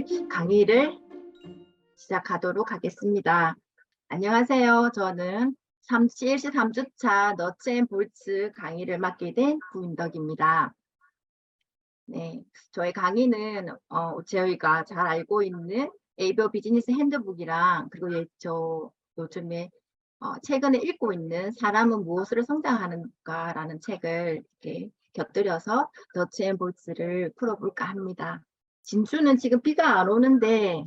오늘 강의를 시작하도록 하겠습니다. 안녕하세요. 저는 CLC 3주차 너츠 앤 볼츠 강의를 맡게 된 구인덕입니다. 네, 저희 강의는 저희가 잘 알고 있는 에이버 비즈니스 핸드북이랑 그리고 요즘에 최근에 읽고 있는 사람은 무엇으로 성장하는가라는 책을 이렇게 곁들여서 너츠 앤 볼츠를 풀어볼까 합니다. 진주는 지금 비가 안 오는데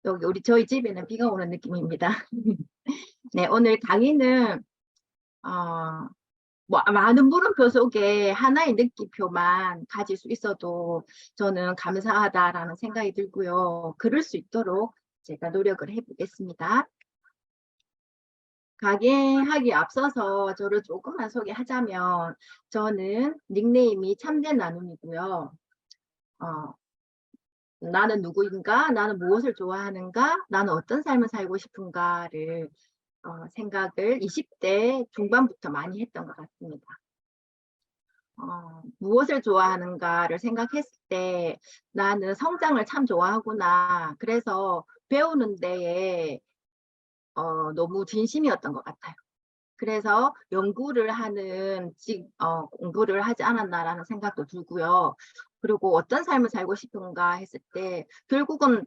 여기 저희 집에는 비가 오는 느낌입니다. 네, 오늘 강의는 많은 물음표 속에 하나의 느낌표만 가질 수 있어도 저는 감사하다라는 생각이 들고요. 그럴 수 있도록 제가 노력을 해보겠습니다. 강의하기 앞서서 저를 조금만 소개하자면 저는 닉네임이 참된 나눔이고요. 나는 누구인가? 나는 무엇을 좋아하는가? 나는 어떤 삶을 살고 싶은가를 생각을 20대 중반부터 많이 했던 것 같습니다. 무엇을 좋아하는가를 생각했을 때 나는 성장을 참 좋아하구나. 그래서 배우는 데에 너무 진심이었던 것 같아요. 그래서 연구를 공부를 하지 않았나라는 생각도 들고요. 그리고 어떤 삶을 살고 싶은가 했을 때 결국은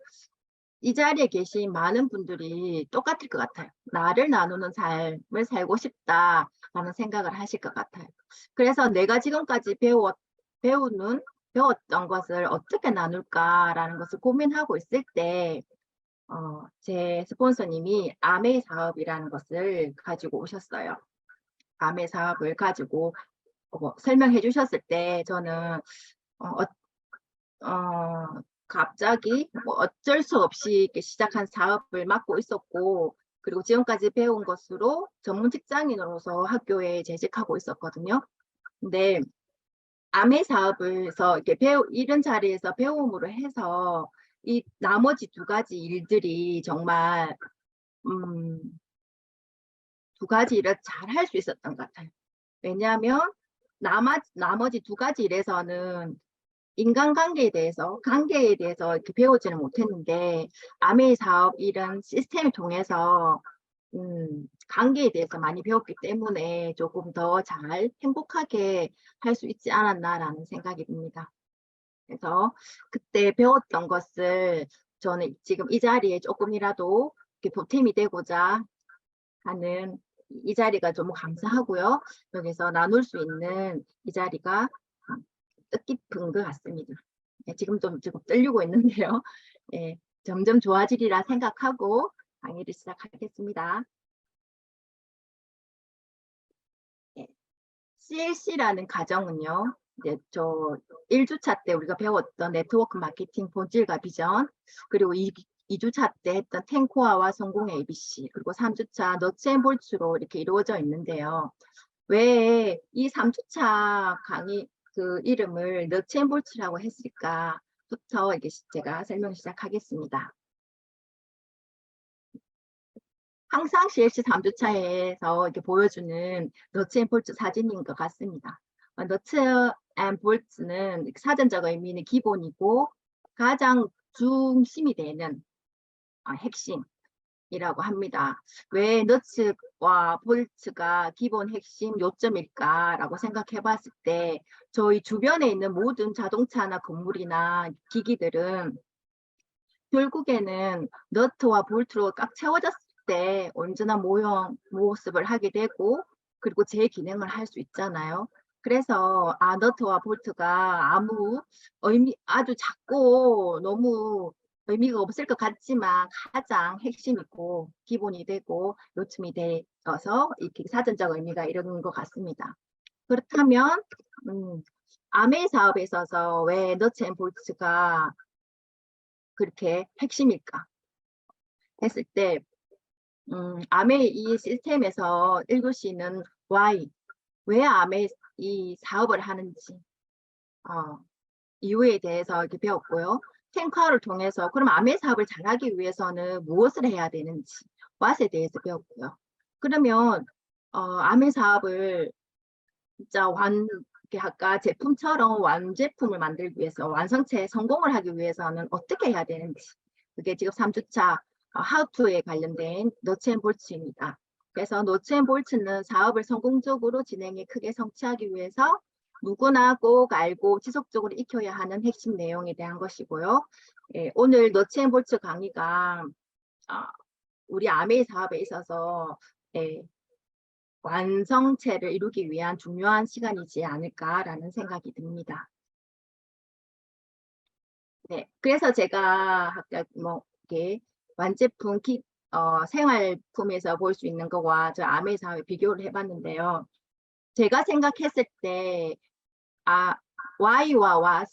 이 자리에 계신 많은 분들이 똑같을 것 같아요. 나를 나누는 삶을 살고 싶다라는 생각을 하실 것 같아요. 그래서 내가 지금까지 배웠던 것을 어떻게 나눌까라는 것을 고민하고 있을 때 제 스폰서님이 아메이 사업이라는 것을 가지고 오셨어요. 아메이 사업을 가지고 설명해 주셨을 때 저는 갑자기 어쩔 수 없이 이렇게 시작한 사업을 맡고 있었고, 그리고 지금까지 배운 것으로 전문 직장인으로서 학교에 재직하고 있었거든요. 근데 아메 사업에서 이렇게 이런 자리에서 배움으로 해서 이 나머지 두 가지 일들이 정말 두 가지 일을 잘 할 수 있었던 것 같아요. 왜냐하면 나머지 두 가지 일에서는 인간관계에 대해서 이렇게 배우지는 못했는데 아메이 사업 이런 시스템을 통해서 관계에 대해서 많이 배웠기 때문에 조금 더 잘 행복하게 할 수 있지 않았나라는 생각이 듭니다. 그래서 그때 배웠던 것을 저는 지금 이 자리에 조금이라도 이렇게 보탬이 되고자 하는 이 자리가 너무 감사하고요. 여기서 나눌 수 있는 이 자리가 뜻깊은 것 같습니다. 네, 지금 떨리고 있는데요. 네, 점점 좋아지리라 생각하고 강의를 시작하겠습니다. 네, CLC라는 과정은요. 이제 저 1주차 때 우리가 배웠던 네트워크 마케팅 본질과 비전, 그리고 2주차 때 했던 10코어와 성공의 ABC, 그리고 3주차 너츠 앤 볼츠로 이렇게 이루어져 있는데요. 왜 이 3주차 강의 그 이름을 너츠 앤 볼츠라고 했을까부터 이게 제가 설명 시작하겠습니다. 항상 CLC 3주차에서 이렇게 보여주는 너츠 앤 볼츠 사진인 것 같습니다. 너츠 앤 볼츠는 사전적 의미는 기본이고 가장 중심이 되는 핵심이라고 합니다. 왜 너츠와 볼츠가 기본 핵심 요점일까라고 생각해 봤을 때 저희 주변에 있는 모든 자동차나 건물이나 기기들은 결국에는 너트와 볼트로 꽉 채워졌을 때 언제나 모습을 하게 되고 그리고 제 기능을 할 수 있잖아요. 그래서 너트와 볼트가 아주 작고 너무 의미가 없을 것 같지만 가장 핵심이고 기본이 되고 요점이 되어서 이렇게 사전적 의미가 이런 것 같습니다. 그렇다면 아메 사업에 있어서 왜 너츠 앤 볼트가 그렇게 핵심일까 했을 때 아메 이 시스템에서 1교시는 why, 왜 아메 이 사업을 하는지 이유에 대해서 이렇게 배웠고요. 탱커를 통해서 그럼 아메 사업을 잘하기 위해서는 무엇을 해야 되는지 what에 대해서 배웠고요. 그러면 아메 사업을 진짜 이렇게 아까 제품처럼 완제품을 만들기 위해서 완성체에 성공을 하기 위해서는 어떻게 해야 되는지, 그게 지금 3주차 하우투에 관련된 너츠앤볼츠입니다. 그래서 너츠앤볼츠는 사업을 성공적으로 진행해 크게 성취하기 위해서 누구나 꼭 알고 지속적으로 익혀야 하는 핵심 내용에 대한 것이고요. 예, 오늘 너츠앤볼츠 강의가 우리 아메이 사업에 있어서 예, 완성체를 이루기 위한 중요한 시간이지 않을까라는 생각이 듭니다. 네, 그래서 제가 아까 뭐 이렇게 완제품 생활품에서 볼 수 있는 것과 저 아메이 사업에 비교를 해봤는데요. 제가 생각했을 때 why와 what,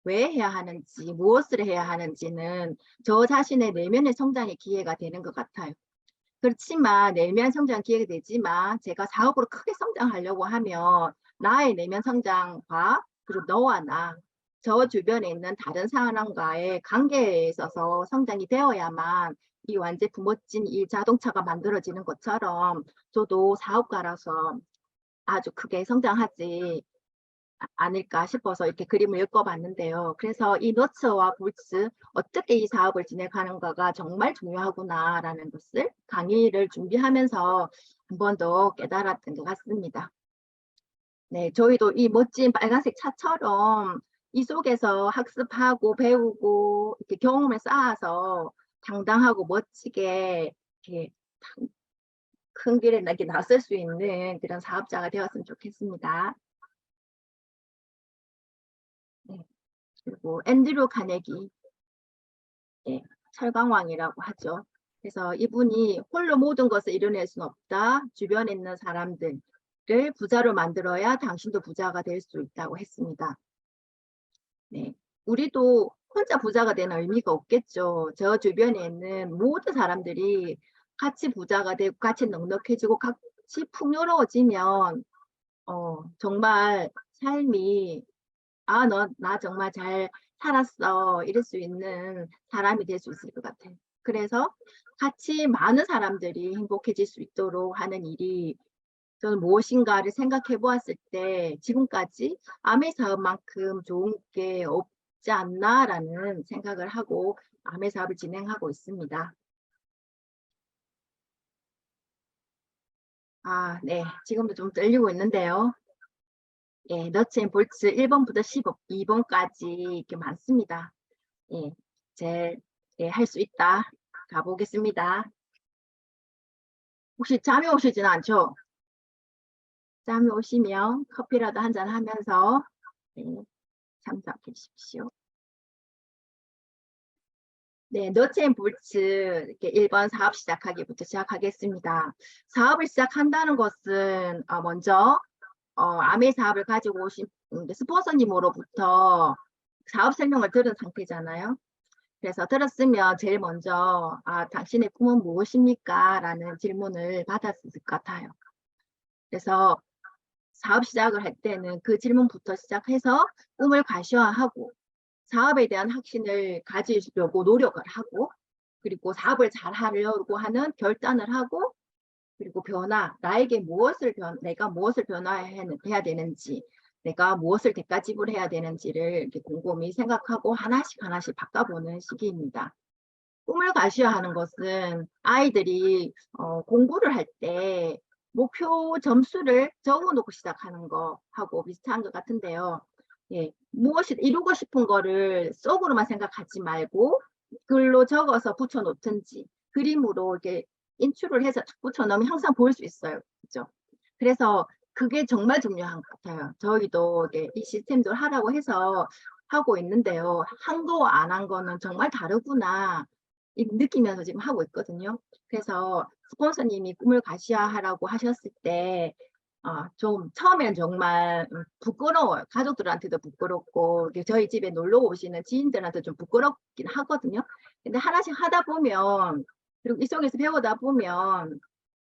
왜 해야 하는지, 무엇을 해야 하는지는 저 자신의 내면의 성장의 기회가 되는 것 같아요. 그렇지만 내면 성장 기회가 되지만 제가 사업으로 크게 성장하려고 하면 나의 내면 성장과 그리고 너와 나, 저 주변에 있는 다른 사람과의 관계에 있어서 성장이 되어야만 이 완제품 멋진 이 자동차가 만들어지는 것처럼 저도 사업가라서 아주 크게 성장하지 않을까 싶어서 이렇게 그림을 엮어봤는데요. 그래서 이 너츠와 볼츠, 어떻게 이 사업을 진행하는가가 정말 중요하구나라는 것을 강의를 준비하면서 한 번 더 깨달았던 것 같습니다. 네, 저희도 이 멋진 빨간색 차처럼 이 속에서 학습하고 배우고 이렇게 경험을 쌓아서 당당하고 멋지게 이렇게 큰 길에 이렇게 나설 수 있는 그런 사업자가 되었으면 좋겠습니다. 네. 그리고 앤드류 카네기, 예, 철강왕이라고 하죠. 그래서 이분이 홀로 모든 것을 이뤄낼 수는 없다. 주변에 있는 사람들을 부자로 만들어야 당신도 부자가 될 수 있다고 했습니다. 네, 우리도 혼자 부자가 되는 의미가 없겠죠. 저 주변에 있는 모든 사람들이 같이 부자가 되고 같이 넉넉해지고 같이 풍요로워지면 정말 삶이 나 정말 잘 살았어. 이럴 수 있는 사람이 될 수 있을 것 같아요. 그래서 같이 많은 사람들이 행복해질 수 있도록 하는 일이 저는 무엇인가를 생각해 보았을 때 지금까지 아메 사업만큼 좋은 게 없지 않나라는 생각을 하고 아메 사업을 진행하고 있습니다. 네. 지금도 좀 떨리고 있는데요. 예, 너츠 앤 볼츠 1번부터 12번까지 이렇게 많습니다. 예, 할 수 있다. 가보겠습니다. 혹시 잠이 오시지는 않죠? 잠이 오시면 커피라도 한잔 하면서 참석해 주십시오. 네, 너츠 앤 볼츠 이렇게 1번 사업 시작하기부터 시작하겠습니다. 사업을 시작한다는 것은 먼저 아메 사업을 가지고 오신 스폰서님으로부터 사업 설명을 들은 상태잖아요. 그래서 들었으면 제일 먼저 당신의 꿈은 무엇입니까? 라는 질문을 받았을 것 같아요. 그래서 사업 시작을 할 때는 그 질문부터 시작해서 꿈을 가시화하고 사업에 대한 확신을 가지려고 노력을 하고 그리고 사업을 잘 하려고 하는 결단을 하고 그리고 나에게 내가 무엇을 변화해야 되는지 내가 무엇을 대가 지불해야 되는지를 이렇게 곰곰이 생각하고 하나씩 하나씩 바꿔보는 시기입니다. 꿈을 가시화하는 것은 아이들이 공부를 할 때 목표 점수를 적어놓고 시작하는 거하고 비슷한 것 같은데요. 예, 무엇이 이루고 싶은 거를 속으로만 생각하지 말고 글로 적어서 붙여놓든지 그림으로 이렇게 인출을 해서 붙여놓으면 항상 보일 수 있어요. 그죠? 그래서 그게 정말 중요한 것 같아요. 저희도 이 시스템도 하라고 해서 하고 있는데요. 한 거 안 한 거는 정말 다르구나 느끼면서 지금 하고 있거든요. 그래서 스폰서님이 꿈을 가시화하라고 하셨을 때 좀 처음엔 정말 부끄러워요. 가족들한테도 부끄럽고 저희 집에 놀러 오시는 지인들한테 좀 부끄럽긴 하거든요. 근데 하나씩 하다 보면 그리고 이 속에서 배우다 보면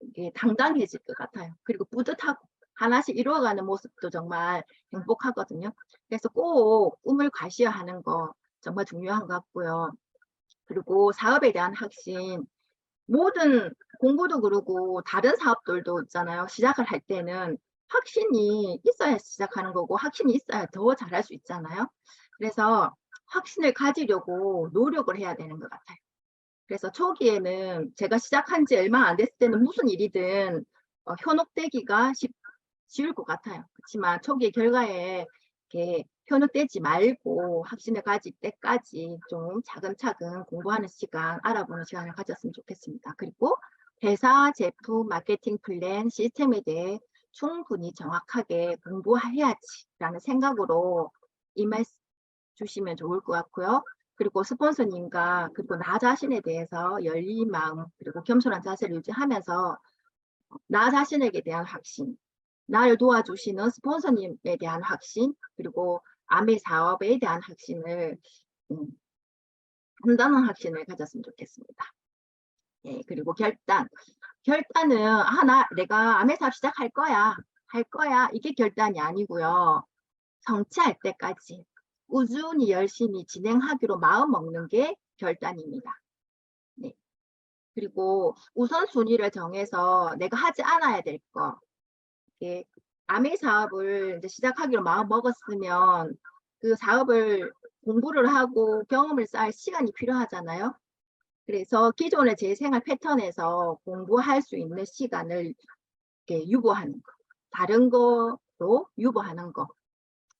이게 당당해질 것 같아요. 그리고 뿌듯하고 하나씩 이루어가는 모습도 정말 행복하거든요. 그래서 꼭 꿈을 과시화하는 거 정말 중요한 것 같고요. 그리고 사업에 대한 확신, 모든 공부도 그러고 다른 사업들도 있잖아요. 시작을 할 때는 확신이 있어야 시작하는 거고 확신이 있어야 더 잘할 수 있잖아요. 그래서 확신을 가지려고 노력을 해야 되는 것 같아요. 그래서 초기에는 제가 시작한 지 얼마 안 됐을 때는 무슨 일이든 현혹되기가 쉬울 것 같아요. 그렇지만 초기의 결과에 이렇게 현혹되지 말고 확신을 가질 때까지 좀 차근차근 공부하는 시간, 알아보는 시간을 가졌으면 좋겠습니다. 그리고 회사, 제품, 마케팅 플랜, 시스템에 대해 충분히 정확하게 공부해야지라는 생각으로 임할 주시면 좋을 것 같고요. 그리고 스폰서님과 그리고 나 자신에 대해서 열린 마음 그리고 겸손한 자세를 유지하면서 나 자신에게 대한 확신, 나를 도와주시는 스폰서님에 대한 확신, 그리고 아메 사업에 대한 확신을 단단한 확신을 가졌으면 좋겠습니다. 예, 그리고 결단은 내가 아메 사업 시작할 거야, 할 거야 이게 결단이 아니고요. 성취할 때까지 꾸준히 열심히 진행하기로 마음 먹는 게 결단입니다. 네. 그리고 우선순위를 정해서 내가 하지 않아야 될 거. 아메 사업을 이제 시작하기로 마음 먹었으면 그 사업을 공부를 하고 경험을 쌓을 시간이 필요하잖아요. 그래서 기존의 제 생활 패턴에서 공부할 수 있는 시간을 이렇게 유보하는 거. 다른 거로 유보하는 거.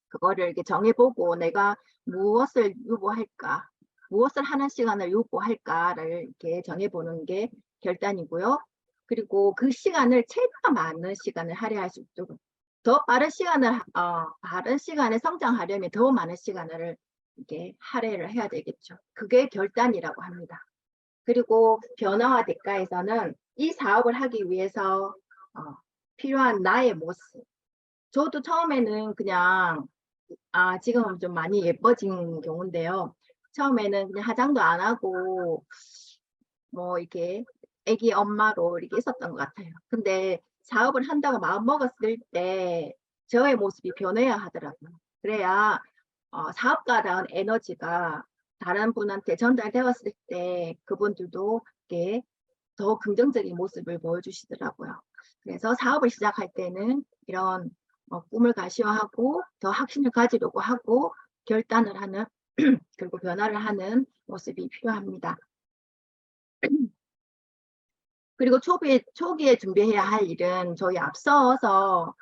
그거를 이렇게 정해보고 내가 무엇을 유보할까, 무엇을 하는 시간을 유보할까를 이렇게 정해보는 게 결단이고요. 그리고 그 시간을 최대한 많은 시간을 할애할 수 있도록 더 빠른 시간에 성장하려면 더 많은 시간을 이렇게 할애를 해야 되겠죠. 그게 결단이라고 합니다. 그리고 변화와 대가에서는 이 사업을 하기 위해서 필요한 나의 모습. 저도 처음에는 그냥 지금은 좀 많이 예뻐진 경우인데요. 처음에는 그냥 화장도 안 하고 뭐 이렇게 애기 엄마로 이렇게 있었던 것 같아요. 근데 사업을 한다고 마음 먹었을 때 저의 모습이 변해야 하더라고요. 그래야 사업가라는 에너지가 다른 분한테 전달되었을 때 그분들도 이렇게 더 긍정적인 모습을 보여주시더라고요. 그래서 사업을 시작할 때는 이런 꿈을 가시화하고 더 확신을 가지려고 하고 결단을 하는 그리고 변화를 하는 모습이 필요합니다. 그리고 초기에 준비해야 할 일은 저희 앞서서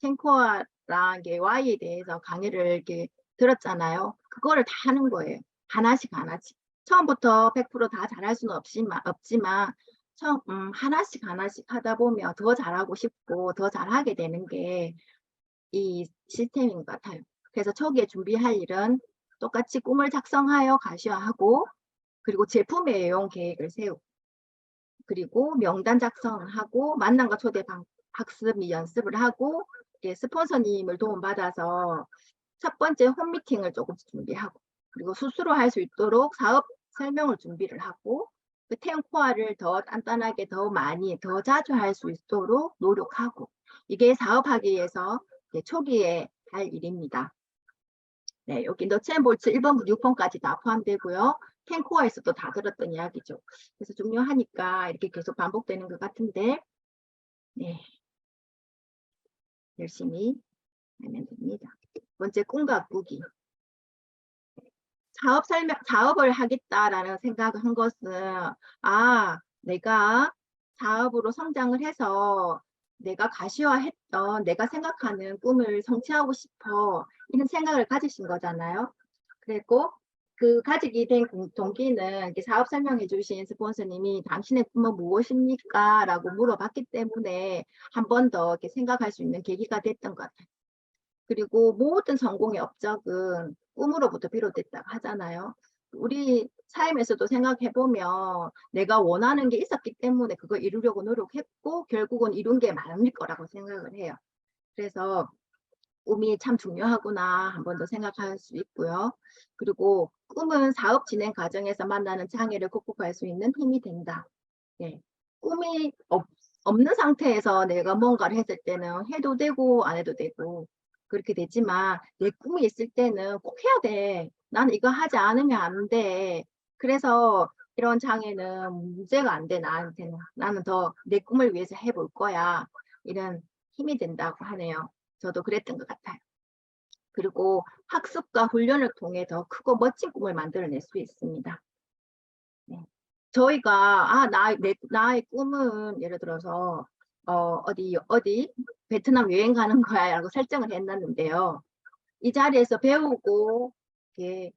탱코아랑 Y에 대해서 강의를 이렇게 들었잖아요. 그거를 다 하는 거예요. 하나씩 하나씩. 처음부터 100% 다 잘할 수는 없지만 하나씩 하다 보면 더 잘하고 싶고 더 잘하게 되는 게 이 시스템인 것 같아요. 그래서 초기에 준비할 일은 똑같이 꿈을 작성하여 가시화하고 그리고 제품의 애용 계획을 세우고 그리고 명단 작성하고 만남과 초대 학습 및 연습을 하고 스폰서님을 도움받아서 첫 번째 홈미팅을 조금씩 준비하고 그리고 스스로 할 수 있도록 사업 설명을 준비를 하고 그 탱코아를 더 단단하게 더 많이 더 자주 할 수 있도록 노력하고 이게 사업하기 위해서 초기에 할 일입니다. 네, 여기 너츠앤볼츠 1번부터 6번까지 다 포함되고요. 탱코아에서도 다 들었던 이야기죠. 그래서 중요하니까 이렇게 계속 반복되는 것 같은데 네, 열심히 하면 됩니다. 번째, 꿈과 꾸기. 사업을 하겠다라는 생각을 한 것은 내가 사업으로 성장을 해서 내가 가시화했던 내가 생각하는 꿈을 성취하고 싶어 이런 생각을 가지신 거잖아요. 그리고 그 가지게 된 동기는 이렇게 사업 설명해 주신 스폰서님이 당신의 꿈은 무엇입니까? 라고 물어봤기 때문에 한 번 더 이렇게 생각할 수 있는 계기가 됐던 것 같아요. 그리고 모든 성공의 업적은 꿈으로부터 비롯됐다고 하잖아요. 우리 삶에서도 생각해보면 내가 원하는 게 있었기 때문에 그걸 이루려고 노력했고 결국은 이룬 게 많을 거라고 생각을 해요. 그래서 꿈이 참 중요하구나 한 번 더 생각할 수 있고요. 그리고 꿈은 사업 진행 과정에서 만나는 장애를 극복할 수 있는 힘이 된다. 네. 꿈이 없는 상태에서 내가 뭔가를 했을 때는 해도 되고 안 해도 되고 그렇게 되지만 내 꿈이 있을 때는 꼭 해야 돼. 나는 이거 하지 않으면 안 돼. 그래서 이런 장애는 문제가 안 돼, 나한테는. 나는 더 내 꿈을 위해서 해볼 거야. 이런 힘이 된다고 하네요. 저도 그랬던 것 같아요. 그리고 학습과 훈련을 통해 더 크고 멋진 꿈을 만들어낼 수 있습니다. 네. 저희가 나의 꿈은 예를 들어서 어디 베트남 여행 가는 거야라고 설정을 해놨는데요. 이 자리에서 배우고 이렇게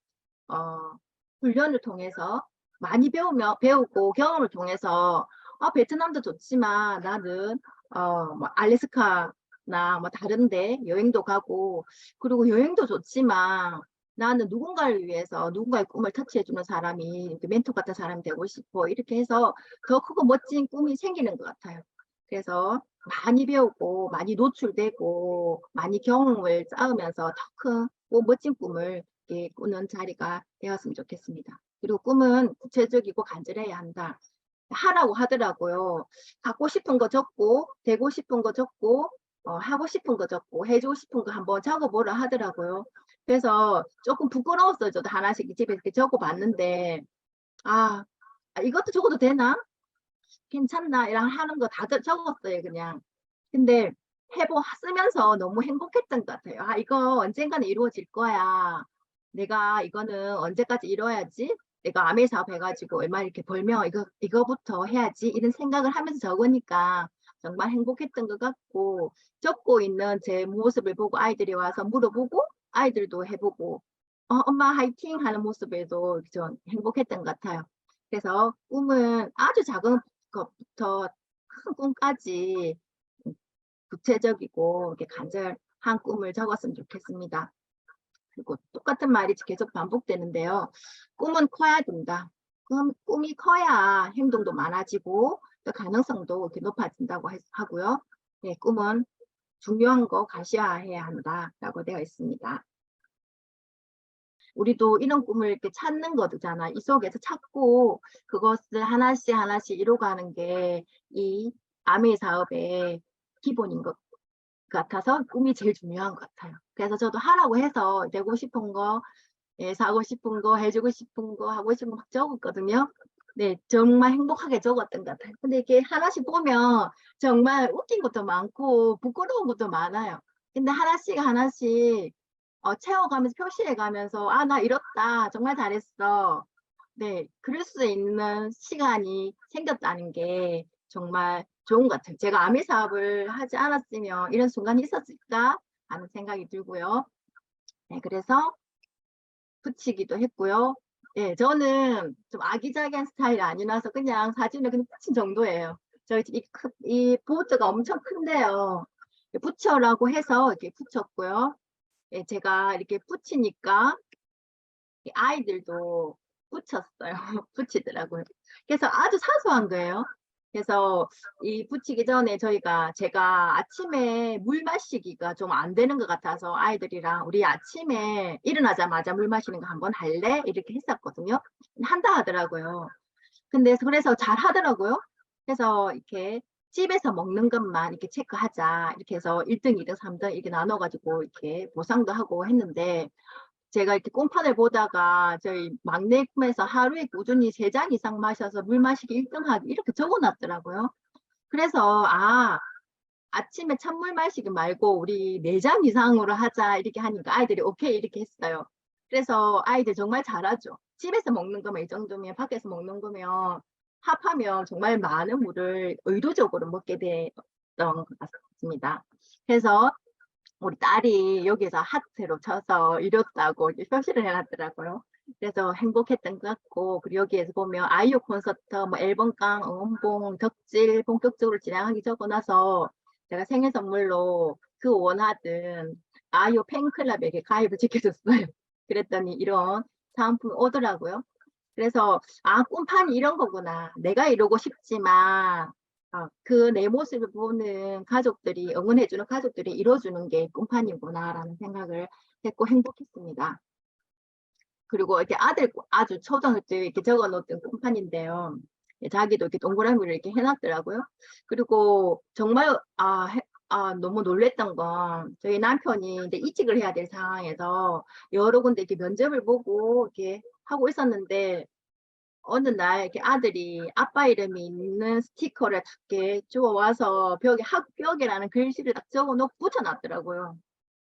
훈련을 통해서 많이 배우고 경험을 통해서 베트남도 좋지만 나는 뭐 알래스카나 뭐 다른데 여행도 가고, 그리고 여행도 좋지만 나는 누군가를 위해서 누군가의 꿈을 터치해주는 사람이, 멘토 같은 사람이 되고 싶어, 이렇게 해서 더 크고 멋진 꿈이 생기는 것 같아요. 그래서 많이 배우고 많이 노출되고 많이 경험을 쌓으면서 더 큰 멋진 꿈을 꾸는 자리가 되었으면 좋겠습니다. 그리고 꿈은 구체적이고 간절해야 한다. 하라고 하더라고요. 갖고 싶은 거 적고, 되고 싶은 거 적고, 하고 싶은 거 적고, 해주고 싶은 거 한번 적어보라 하더라고요. 그래서 조금 부끄러웠어요. 저도 하나씩 집에 이렇게 적어봤는데, 아, 이것도 적어도 되나? 괜찮나? 이랑 하는 거 다 적었어요, 그냥. 근데 쓰면서 너무 행복했던 것 같아요. 이거 언젠가는 이루어질 거야. 내가 이거는 언제까지 이뤄야지? 내가 아메 사업 해가지고 얼마 이렇게 벌면 이거부터 해야지. 이런 생각을 하면서 적으니까 정말 행복했던 것 같고, 적고 있는 제 모습을 보고 아이들이 와서 물어보고, 아이들도 해보고, 엄마 화이팅 하는 모습에도 좀 행복했던 것 같아요. 그래서 꿈은 아주 작은 것부터 큰 꿈까지 구체적이고 이렇게 간절한 꿈을 적었으면 좋겠습니다. 그리고 똑같은 말이 계속 반복되는데요. 꿈은 커야 된다. 꿈이 커야 행동도 많아지고 또 가능성도 이렇게 높아진다고 하고요. 네, 꿈은 중요한 거 가시화해야 한다라고 되어 있습니다. 우리도 이런 꿈을 이렇게 찾는 거잖아. 이 속에서 찾고 그것을 하나씩 하나씩 이뤄가는 게 이 아메 사업의 기본인 것 같아서 꿈이 제일 중요한 것 같아요. 그래서 저도 하라고 해서 되고 싶은 거, 사고 싶은 거, 해주고 싶은 거, 하고 싶은 거 막 적었거든요. 네, 정말 행복하게 적었던 것 같아요. 근데 이게 하나씩 보면 정말 웃긴 것도 많고 부끄러운 것도 많아요. 근데 하나씩 하나씩 채워가면서 표시해가면서 나 이뤘다, 정말 잘했어. 네, 그럴 수 있는 시간이 생겼다는 게 정말 좋은 것 같아요. 제가 아미 사업을 하지 않았으면 이런 순간이 있었을까 하는 생각이 들고요. 네, 그래서 붙이기도 했고요. 네, 저는 좀 아기자기한 스타일이 아니라서 그냥 사진을 그냥 붙인 정도예요. 저희 이 보드가 엄청 큰데요. 붙여라고 해서 이렇게 붙였고요. 예, 제가 이렇게 붙이니까 아이들도 붙였어요. 붙이더라고요. 그래서 아주 사소한 거예요. 그래서 이 붙이기 전에 제가 아침에 물 마시기가 좀 안 되는 것 같아서 아이들이랑 우리 아침에 일어나자마자 물 마시는 거 한번 할래? 이렇게 했었거든요. 한다 하더라고요. 근데 그래서 잘 하더라고요. 그래서 이렇게 집에서 먹는 것만 이렇게 체크하자. 이렇게 해서 1등, 2등, 3등 이렇게 나눠가지고 이렇게 보상도 하고 했는데, 제가 이렇게 꽁판을 보다가 저희 막내 꿈에서 하루에 꾸준히 3잔 이상 마셔서 물 마시기 1등 하기 이렇게 적어놨더라고요. 그래서 아침에 찬물 마시기 말고 우리 4잔 이상으로 하자 이렇게 하니까 아이들이 오케이 이렇게 했어요. 그래서 아이들 정말 잘하죠. 집에서 먹는 거면 이 정도면, 밖에서 먹는 거면 합하면 정말 많은 물을 의도적으로 먹게 됐던 것 같습니다. 그래서 우리 딸이 여기서 하트로 쳐서 이뤘다고 이렇게 표시를 해놨더라고요. 그래서 행복했던 것 같고, 그리고 여기에서 보면 아이유 콘서트, 뭐 앨범깡, 응원봉, 덕질 본격적으로 진행하기 적어놔서 제가 생일 선물로 그 원하던 아이유 팬클럽에게 가입을 시켜줬어요. 그랬더니 이런 사은품이 오더라고요. 그래서 꿈판이 이런 거구나. 내가 이루고 싶지만 그 내 모습을 보는 가족들이, 응원해주는 가족들이 이뤄주는 게 꿈판이구나라는 생각을 했고 행복했습니다. 그리고 이렇게 아주 초등학교 이렇게 적어놓던 꿈판인데요. 자기도 이렇게 동그라미를 이렇게 해놨더라고요. 그리고 정말 너무 놀랬던 건 저희 남편이 이제 이직을 해야 될 상황에서 여러 군데 이렇게 면접을 보고 이렇게 하고 있었는데 어느 날 이렇게 아들이 아빠 이름이 있는 스티커를 작게 주워와서 학벽이라는 글씨를 딱 적어놓고 붙여놨더라고요.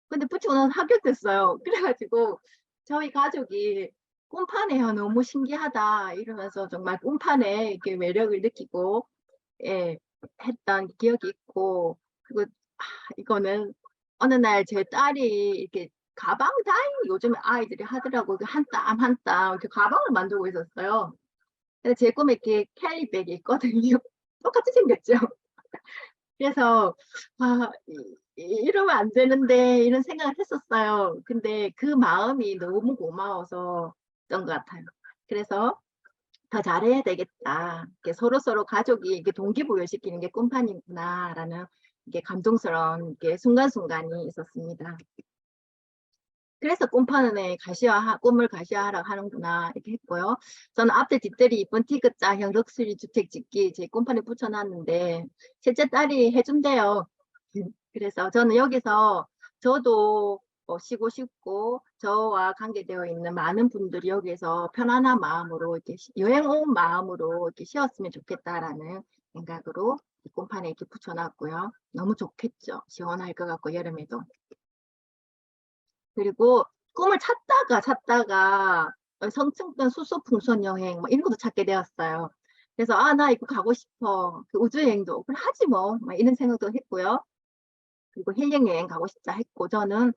근데 붙이고 나서 합격됐어요. 그래가지고 저희 가족이 꿈파네요. 너무 신기하다 이러면서 정말 꿈판에 이렇게 매력을 느끼고 예, 했던 기억이 있고, 그리고 이거는 어느 날 제 딸이 이렇게 가방 다행히 요즘 아이들이 하더라고요. 한 땀 한 땀 이렇게 가방을 만들고 있었어요. 근데 제 꿈에 이렇게 캘리백이 있거든요. 똑같이 생겼죠. 그래서 이러면 안 되는데 이런 생각을 했었어요. 근데 그 마음이 너무 고마워서 던 것 같아요. 그래서 더 잘해야 되겠다. 이렇게 서로 가족이 이렇게 동기부여시키는 게 꿈판이구나라는 이게 감동스러운 게 순간순간이 있었습니다. 그래서 꿈파는 애 꿈을 가시화하라고 하는구나 이렇게 했고요. 저는 앞에 뒷뜰이 이쁜 티그자형 럭셔리 주택 짓기 제 꿈판에 붙여놨는데 셋째 딸이 해준대요. 그래서 저는 여기서 저도 쉬고 싶고 저와 관계되어 있는 많은 분들이 여기서 편안한 마음으로 이렇게 여행 온 마음으로 이렇게 쉬었으면 좋겠다라는 생각으로 이 꿈판에 이렇게 붙여놨고요. 너무 좋겠죠. 시원할 것 같고 여름에도. 그리고 꿈을 찾다가 성층권 수소풍선 여행 뭐 이런 것도 찾게 되었어요. 그래서 나 이거 가고 싶어. 그 우주여행도 그래 하지 뭐 이런 생각도 했고요. 그리고 힐링 여행 가고 싶다 했고 저는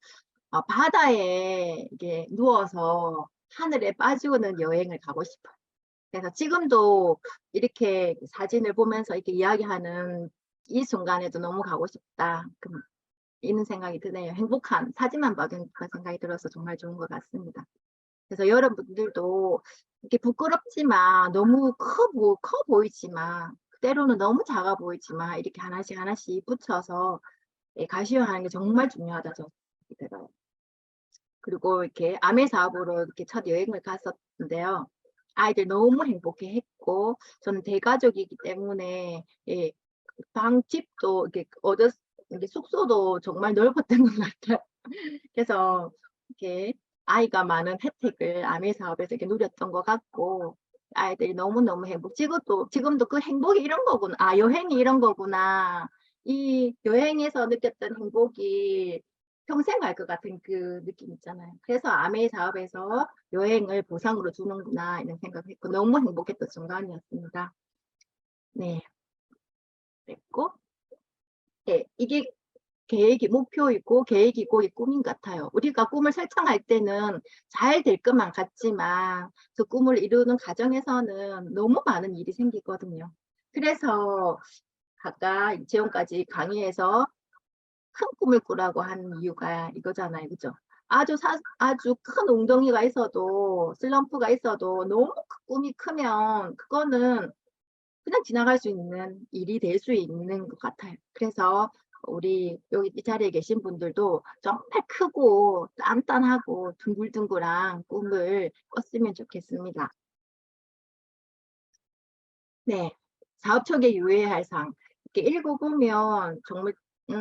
바다에 이게 누워서 하늘에 빠지는 여행을 가고 싶어요. 그래서 지금도 이렇게 사진을 보면서 이렇게 이야기하는 이 순간에도 너무 가고 싶다. 이런 생각이 드네요. 행복한 사진만 봐도 그런 생각이 들어서 정말 좋은 것 같습니다. 그래서 여러분들도 이렇게 부끄럽지만 너무 커 보이지만 때로는 너무 작아 보이지만 이렇게 하나씩 붙여서 가시화하는 게 정말 중요하다 저는 들어요. 그리고 이렇게 아메 사업으로 이렇게 첫 여행을 갔었는데요. 아이들 너무 행복해했고 저는 대가족이기 때문에 방집도 이렇게 이게 숙소도 정말 넓었던 것 같아요. 그래서 이렇게 아이가 많은 혜택을 아메 사업에서 이렇게 누렸던 것 같고 아이들이 너무너무 지금도 그 행복이 이런 거구나. 여행이 이런 거구나. 이 여행에서 느꼈던 행복이 평생 갈 것 같은 그 느낌 있잖아요. 그래서 아메 사업에서 여행을 보상으로 주는구나 이런 생각을 했고 너무 행복했던 순간이었습니다. 네. 그랬고 이게 목표이고 계획이고 꿈인 것 같아요. 우리가 꿈을 설정할 때는 잘 될 것만 같지만 그 꿈을 이루는 과정에서는 너무 많은 일이 생기거든요. 그래서 아까 지금까지 강의에서 큰 꿈을 꾸라고 하는 이유가 이거잖아요. 그죠? 아주 큰 웅덩이가 있어도 슬럼프가 있어도 너무 꿈이 크면 그거는 그냥 지나갈 수 있는 일이 될 수 있는 것 같아요. 그래서 우리 여기 이 자리에 계신 분들도 정말 크고 단단하고 둥글둥글한 꿈을 꿨으면 좋겠습니다. 네, 사업 초기에 유의해야 할 사항. 이렇게 읽어보면 정말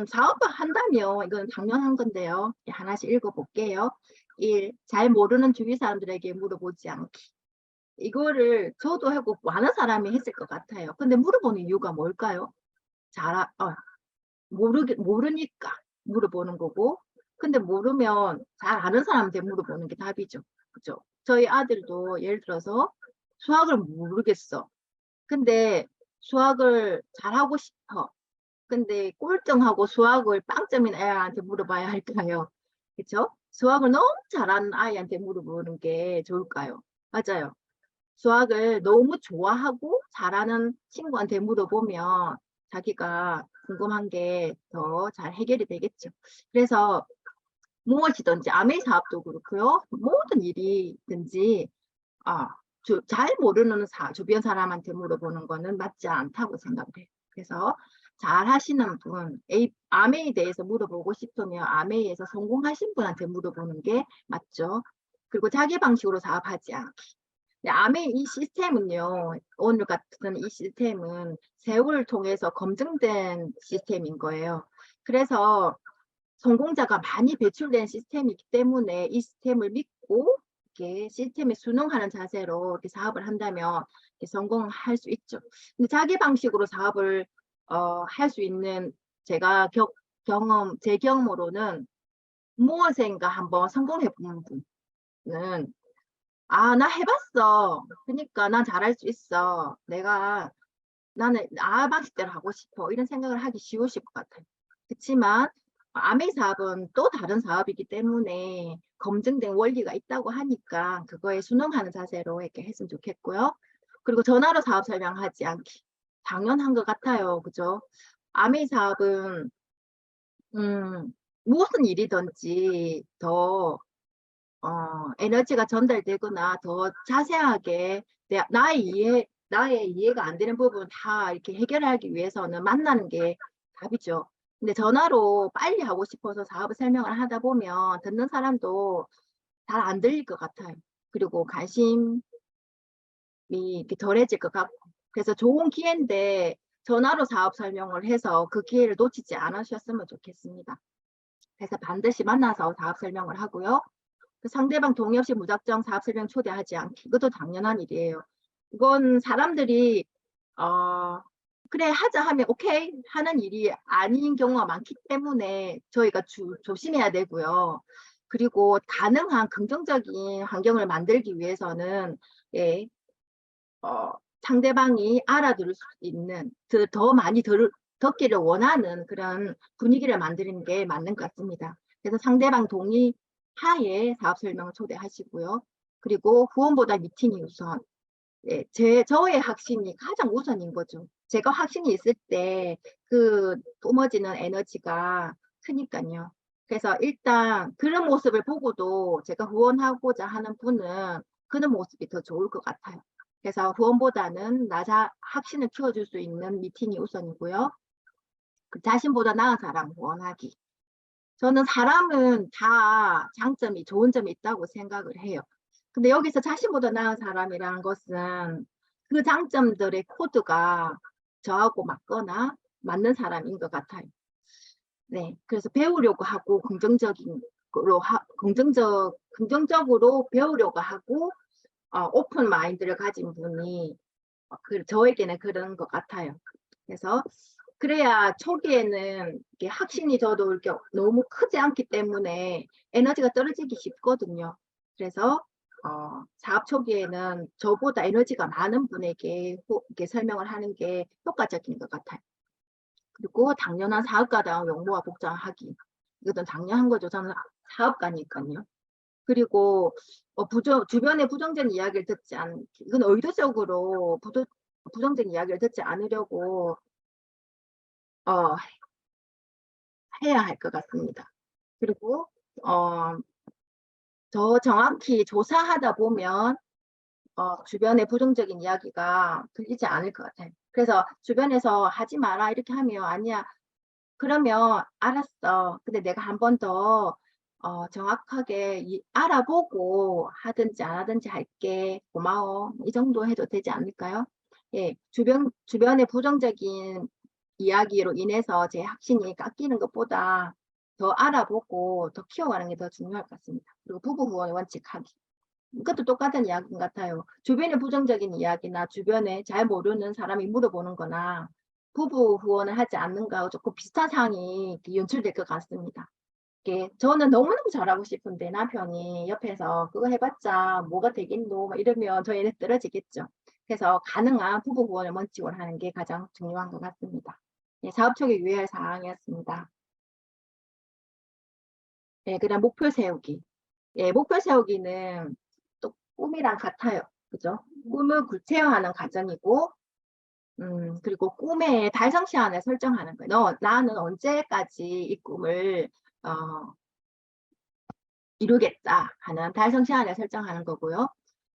사업을 한다면 이건 당연한 건데요. 하나씩 읽어볼게요. 1. 잘 모르는 주위 사람들에게 물어보지 않기. 이거를 저도 하고 많은 사람이 했을 것 같아요. 근데 물어보는 이유가 뭘까요? 모르니까 물어보는 거고, 근데 모르면 잘 아는 사람한테 물어보는 게 답이죠. 그죠? 저희 아들도 예를 들어서 수학을 모르겠어. 근데 수학을 잘하고 싶어. 근데 꼴등하고 수학을 빵점인 애한테 물어봐야 할까요? 그쵸? 수학을 너무 잘하는 아이한테 물어보는 게 좋을까요? 맞아요. 수학을 너무 좋아하고 잘하는 친구한테 물어보면 자기가 궁금한 게 더 잘 해결이 되겠죠. 그래서 무엇이든지 아메 사업도 그렇고요. 모든 일이든지 잘 모르는 주변 사람한테 물어보는 거는 맞지 않다고 생각해요. 그래서 잘 하시는 분, 아메에 대해서 물어보고 싶으면 아메에서 성공하신 분한테 물어보는 게 맞죠. 그리고 자기 방식으로 사업하지 않기. 아메 이 시스템은요, 오늘 같은 이 시스템은 세월을 통해서 검증된 시스템인 거예요. 그래서 성공자가 많이 배출된 시스템이기 때문에 이 시스템을 믿고 이렇게 시스템에 순응하는 자세로 이렇게 사업을 한다면 이렇게 성공할 수 있죠. 근데 자기 방식으로 사업을 할 수 있는 제가 제 경험으로는 무엇인가 한번 성공해 본 분은 나 해봤어. 그러니까 난 잘할 수 있어. 나는 나 방식대로 하고 싶어. 이런 생각을 하기 쉬우실 것 같아요. 그렇지만 아메이 사업은 또 다른 사업이기 때문에 검증된 원리가 있다고 하니까 그거에 순응하는 자세로 이렇게 했으면 좋겠고요. 그리고 전화로 사업 설명하지 않기. 당연한 것 같아요. 그죠? 아메이 사업은 무슨 일이든지 더 에너지가 전달되거나 더 자세하게 나의 이해가 안 되는 부분 다 이렇게 해결하기 위해서는 만나는 게 답이죠. 근데 전화로 빨리 하고 싶어서 사업을 설명을 하다 보면 듣는 사람도 잘 안 들릴 것 같아요. 그리고 관심이 이렇게 덜해질 것 같고. 그래서 좋은 기회인데 전화로 사업 설명을 해서 그 기회를 놓치지 않으셨으면 좋겠습니다. 그래서 반드시 만나서 사업 설명을 하고요. 그 상대방 동의 없이 무작정 사업 설명 초대하지 않기. 이것도 당연한 일이에요. 이건 사람들이 그래 하자 하면 오케이 하는 일이 아닌 경우가 많기 때문에 저희가 조심해야 되고요. 그리고 가능한 긍정적인 환경을 만들기 위해서는 예, 상대방이 알아들을 수 있는 더 많이 듣기를 원하는 그런 분위기를 만드는 게 맞는 것 같습니다. 그래서 상대방 동의 하에 사업 설명을 초대하시고요. 그리고 후원보다 미팅이 우선. 저의 확신이 가장 우선인 거죠. 제가 확신이 있을 때 그 뿜어지는 에너지가 크니까요. 그래서 일단 그런 모습을 보고도 제가 후원하고자 하는 분은 그런 모습이 더 좋을 것 같아요. 그래서 후원보다는 확신을 키워줄 수 있는 미팅이 우선이고요. 그 자신보다 나은 사람 후원하기. 저는 사람은 다 좋은 점이 있다고 생각을 해요. 근데 여기서 자신보다 나은 사람이라는 것은 그 장점들의 코드가 저하고 맞거나 맞는 사람인 것 같아요. 네, 그래서 배우려고 하고 긍정적으로 배우려고 하고 오픈 마인드를 가진 분이 저에게는 그런 것 같아요. 그래서 그래야 초기에는 이렇게 확신이 저도 이렇게 너무 크지 않기 때문에 에너지가 떨어지기 쉽거든요. 그래서 사업 초기에는 저보다 에너지가 많은 분에게 이렇게 설명을 하는 게 효과적인 것 같아요. 그리고 당연한 사업가다운 용모와 복장하기. 이것은 당연한 거죠. 저는 사업가니까요. 그리고 주변의 부정적인 이야기를 듣지 않기. 이건 의도적으로 부정적인 이야기를 듣지 않으려고 해야 할 것 같습니다. 그리고 더 정확히 조사하다 보면 주변의 부정적인 이야기가 들리지 않을 것 같아요. 그래서 주변에서 하지 마라 이렇게 하면 아니야. 그러면 알았어. 근데 내가 한 번 더 정확하게 알아보고 하든지 안 하든지 할게. 고마워. 이 정도 해도 되지 않을까요? 예, 주변의 부정적인 이야기로 인해서 제 확신이 깎이는 것보다 더 알아보고 더 키워가는 게 더 중요할 것 같습니다. 그리고 부부 후원 원칙하기. 이것도 똑같은 이야기 같아요. 주변의 부정적인 이야기나 주변에 잘 모르는 사람이 물어보는 거나 부부 후원을 하지 않는 거하고 조금 비슷한 상황이 연출될 것 같습니다. 저는 너무너무 잘하고 싶은데 남편이 옆에서 그거 해봤자 뭐가 되겠노 이러면 저희는 떨어지겠죠. 그래서 가능한 부부 후원을 원칙으로 하는 게 가장 중요한 것 같습니다. 사업 초기 유의할 사항이었습니다. 그다음 목표 세우기. 목표 세우기는 또 꿈이랑 같아요. 그죠? 꿈을 구체화하는 과정이고, 그리고 꿈의 달성 시간을 설정하는 거예요. 나는 언제까지 이 꿈을 이루겠다 하는 달성 시간을 설정하는 거고요.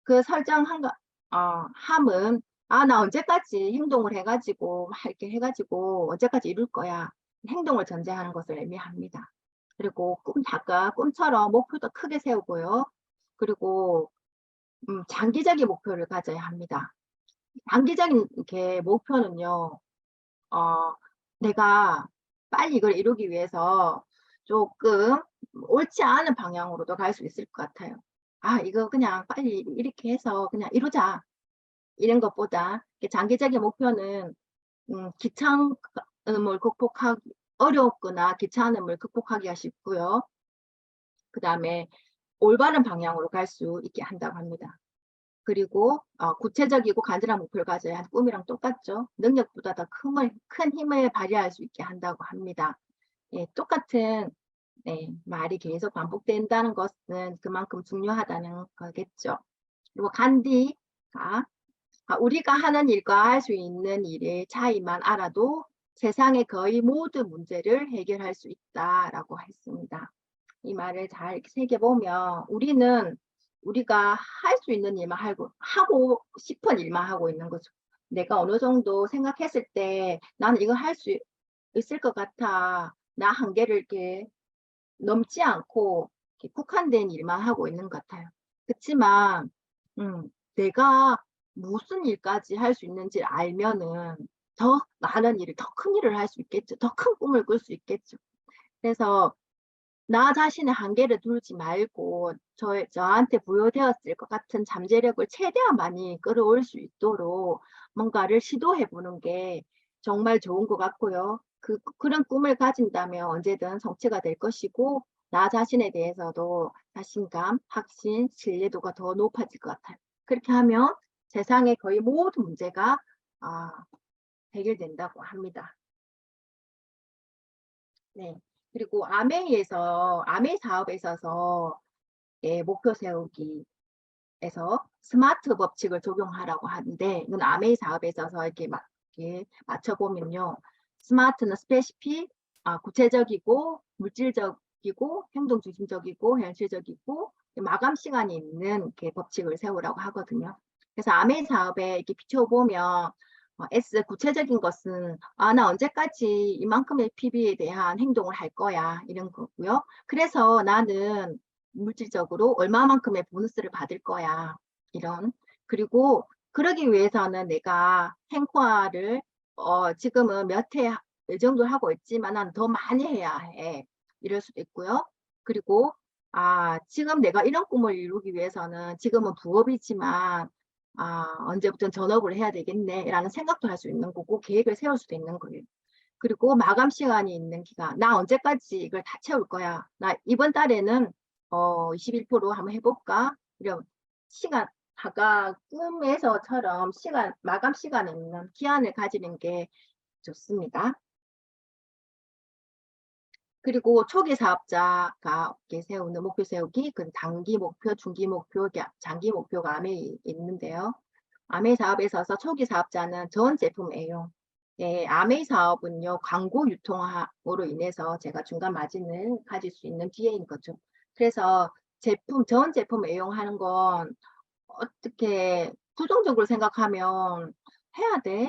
그 설정한 함은 나 언제까지 행동을 해가지고 이렇게 해가지고 언제까지 이룰 거야. 행동을 전제하는 것을 의미합니다. 그리고 꿈처럼 목표도 크게 세우고요. 그리고 장기적인 목표를 가져야 합니다. 단기적인 이렇게 목표는요. 내가 빨리 이걸 이루기 위해서 조금 옳지 않은 방향으로도 갈 수 있을 것 같아요. 아, 이거 그냥 빨리 이렇게 해서 그냥 이루자. 이런 것보다 장기적인 목표는 귀찮음을 극복하기 어렵거나 귀찮음을 극복하기가 쉽고요. 그 다음에 올바른 방향으로 갈 수 있게 한다고 합니다. 그리고 구체적이고 간절한 목표를 가져야 하는 꿈이랑 똑같죠. 능력보다 더 큰 힘을 발휘할 수 있게 한다고 합니다. 예, 똑같은 말이 계속 반복된다는 것은 그만큼 중요하다는 거겠죠. 그리고 간디가 우리가 하는 일과 할 수 있는 일의 차이만 알아도 세상의 거의 모든 문제를 해결할 수 있다라고 했습니다. 이 말을 잘 새겨보면 우리가 할 수 있는 일만 하고 싶은 일만 하고 있는 거죠. 내가 어느 정도 생각했을 때 나는 이거 할 수 있을 것 같아. 나 한계를 이렇게 넘지 않고 이렇게 국한된 일만 하고 있는 것 같아요. 그렇지만 내가 무슨 일까지 할 수 있는지 알면은 더 많은 일을, 더 큰 일을 할 수 있겠죠. 더 큰 꿈을 꿀 수 있겠죠. 그래서 나 자신의 한계를 두지 말고 저한테 부여되었을 것 같은 잠재력을 최대한 많이 끌어올 수 있도록 뭔가를 시도해 보는 게 정말 좋은 것 같고요. 그런 꿈을 가진다면 언제든 성취가 될 것이고 나 자신에 대해서도 자신감, 확신, 신뢰도가 더 높아질 것 같아요. 그렇게 하면 세상의 거의 모든 문제가 아, 해결된다고 합니다. 네. 그리고 아메이 사업에 있어서 목표 세우기에서 스마트 법칙을 적용하라고 하는데, 이건 아메이 사업에 있어서 이렇게 맞춰보면요. 스마트는 스페시픽, 구체적이고, 물질적이고, 행동 중심적이고, 현실적이고, 마감 시간이 있는 이렇게 법칙을 세우라고 하거든요. 그래서 아메이 사업에 이렇게 비춰보면 S 구체적인 것은 나 언제까지 이만큼의 PB에 대한 행동을 할 거야 이런 거고요. 그래서 나는 물질적으로 얼마만큼의 보너스를 받을 거야 이런. 그리고 그러기 위해서는 내가 행과를 지금은 몇 회 이 정도 하고 있지만 난 더 많이 해야 해 이럴 수도 있고요. 그리고 지금 내가 이런 꿈을 이루기 위해서는 지금은 부업이지만 언제부터는 전업을 해야 되겠네 라는 생각도 할 수 있는 거고 계획을 세울 수도 있는 거예요. 그리고 마감 시간이 있는 기간, 나 언제까지 이걸 다 채울 거야. 나 이번 달에는 21% 한번 해볼까? 이런 시간, 아까 꿈에서처럼 마감 시간에 있는 기한을 가지는 게 좋습니다. 그리고 초기 사업자가 세우는 목표 세우기, 그 단기 목표, 중기 목표, 장기 목표가 암에 있는데요. 아메이 사업에 있어서 초기 사업자는 전 제품 애용. 아메이 사업은요, 광고 유통으로 인해서 제가 중간 마진을 가질 수 있는 기회인 거죠. 그래서 전 제품 애용하는 건 어떻게 부정적으로 생각하면 해야 돼?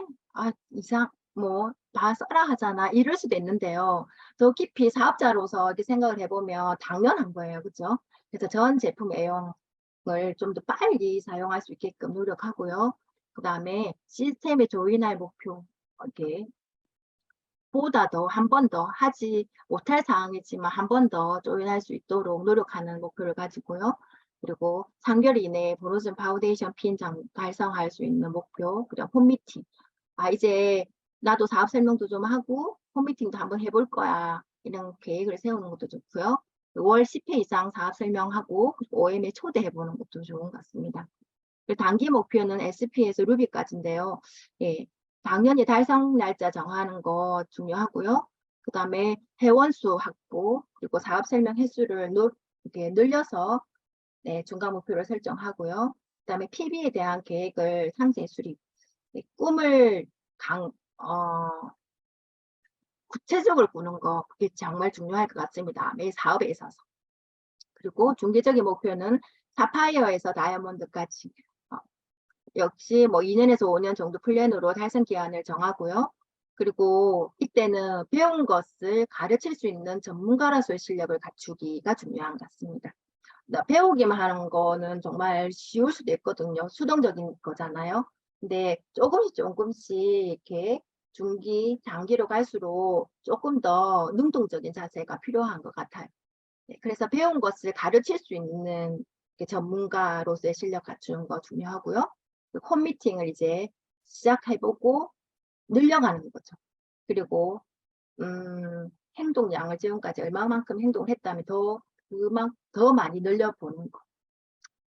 다 써라 하잖아. 이럴 수도 있는데요. 더 깊이 사업자로서 이렇게 생각을 해보면 당연한 거예요. 그죠? 그래서 전 제품 애용을 좀 더 빨리 사용할 수 있게끔 노력하고요. 그 다음에 시스템에 조인할 목표, 이렇게 보다 더 한 번 더 하지 못할 사항이지만 한 번 더 조인할 수 있도록 노력하는 목표를 가지고요. 그리고 3개월 이내에 보너스 파운데이션 핀 달성할 수 있는 목표, 그리고 홈미팅. 이제 나도 사업 설명도 좀 하고 홈미팅도 한번 해볼 거야. 이런 계획을 세우는 것도 좋고요. 월 10회 이상 사업 설명하고 OM에 초대해보는 것도 좋은 것 같습니다. 단기 목표는 SP에서 루비까지인데요. 예, 당연히 달성 날짜 정하는 거 중요하고요. 그 다음에 회원수 확보, 그리고 사업 설명 횟수를 이렇게 늘려서 중간 목표를 설정하고요. 그 다음에 PB에 대한 계획을 상세 수립, 꿈을 구체적으로 꾸는 거, 그게 정말 중요할 것 같습니다. 매 사업에 있어서. 그리고 중기적인 목표는 사파이어에서 다이아몬드까지 역시 2년에서 5년 정도 플랜으로 달성 기한을 정하고요. 그리고 이때는 배운 것을 가르칠 수 있는 전문가로서의 실력을 갖추기가 중요한 것 같습니다. 배우기만 하는 거는 정말 쉬울 수도 있거든요. 수동적인 거잖아요. 근데 조금씩 이렇게 중기, 장기로 갈수록 조금 더 능동적인 자세가 필요한 것 같아요. 그래서 배운 것을 가르칠 수 있는 전문가로서의 실력 갖추는 거 중요하고요. 홈미팅을 이제 시작해보고 늘려가는 거죠. 그리고 행동량을 지금까지 얼마만큼 행동을 했다면 더 많이 늘려보는 거.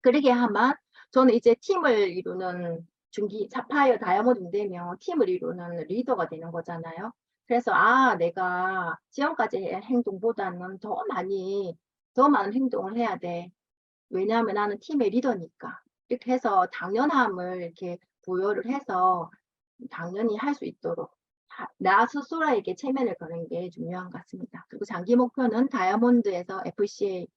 그러게 하면 저는 이제 팀을 이루는 중기 사파이어 다이아몬드 되면 팀을 이루는 리더가 되는 거잖아요. 그래서 내가 지금까지의 행동보다는 더 많은 행동을 해야 돼. 왜냐하면 나는 팀의 리더니까. 이렇게 해서 당연함을 이렇게 부여를 해서 당연히 할 수 있도록 나 스스로에게 체면을 거는 게 중요한 것 같습니다. 그리고 장기 목표는 다이아몬드에서 FCA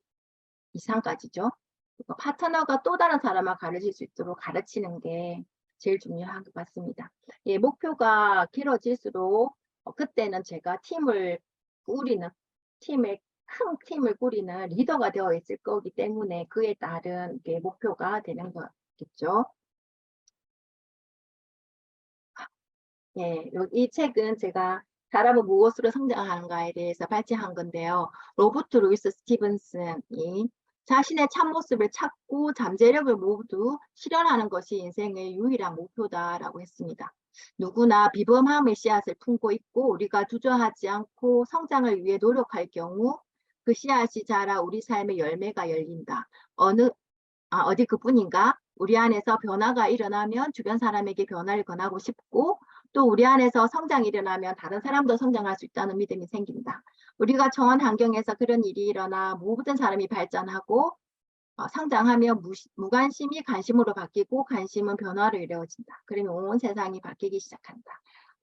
이상까지죠. 그리고 파트너가 또 다른 사람을 가르칠 수 있도록 가르치는 게 제일 중요한 것 같습니다. 예, 목표가 길어질수록 그때는 제가 큰 팀을 꾸리는 리더가 되어 있을 거기 때문에 그에 따른 목표가 되는 거겠죠. 예, 이 책은 제가 사람은 무엇으로 성장하는가에 대해서 발제한 건데요. 로버트 루이스 스티븐슨이 자신의 참모습을 찾고 잠재력을 모두 실현하는 것이 인생의 유일한 목표다라고 했습니다. 누구나 비범함의 씨앗을 품고 있고 우리가 주저하지 않고 성장을 위해 노력할 경우 그 씨앗이 자라 우리 삶의 열매가 열린다. 어디 그뿐인가? 우리 안에서 변화가 일어나면 주변 사람에게 변화를 권하고 싶고 또 우리 안에서 성장이 일어나면 다른 사람도 성장할 수 있다는 믿음이 생긴다. 우리가 처한 환경에서 그런 일이 일어나 모든 사람이 발전하고 성장하며 무관심이 관심으로 바뀌고 관심은 변화로 이루어진다. 그러면 온 세상이 바뀌기 시작한다.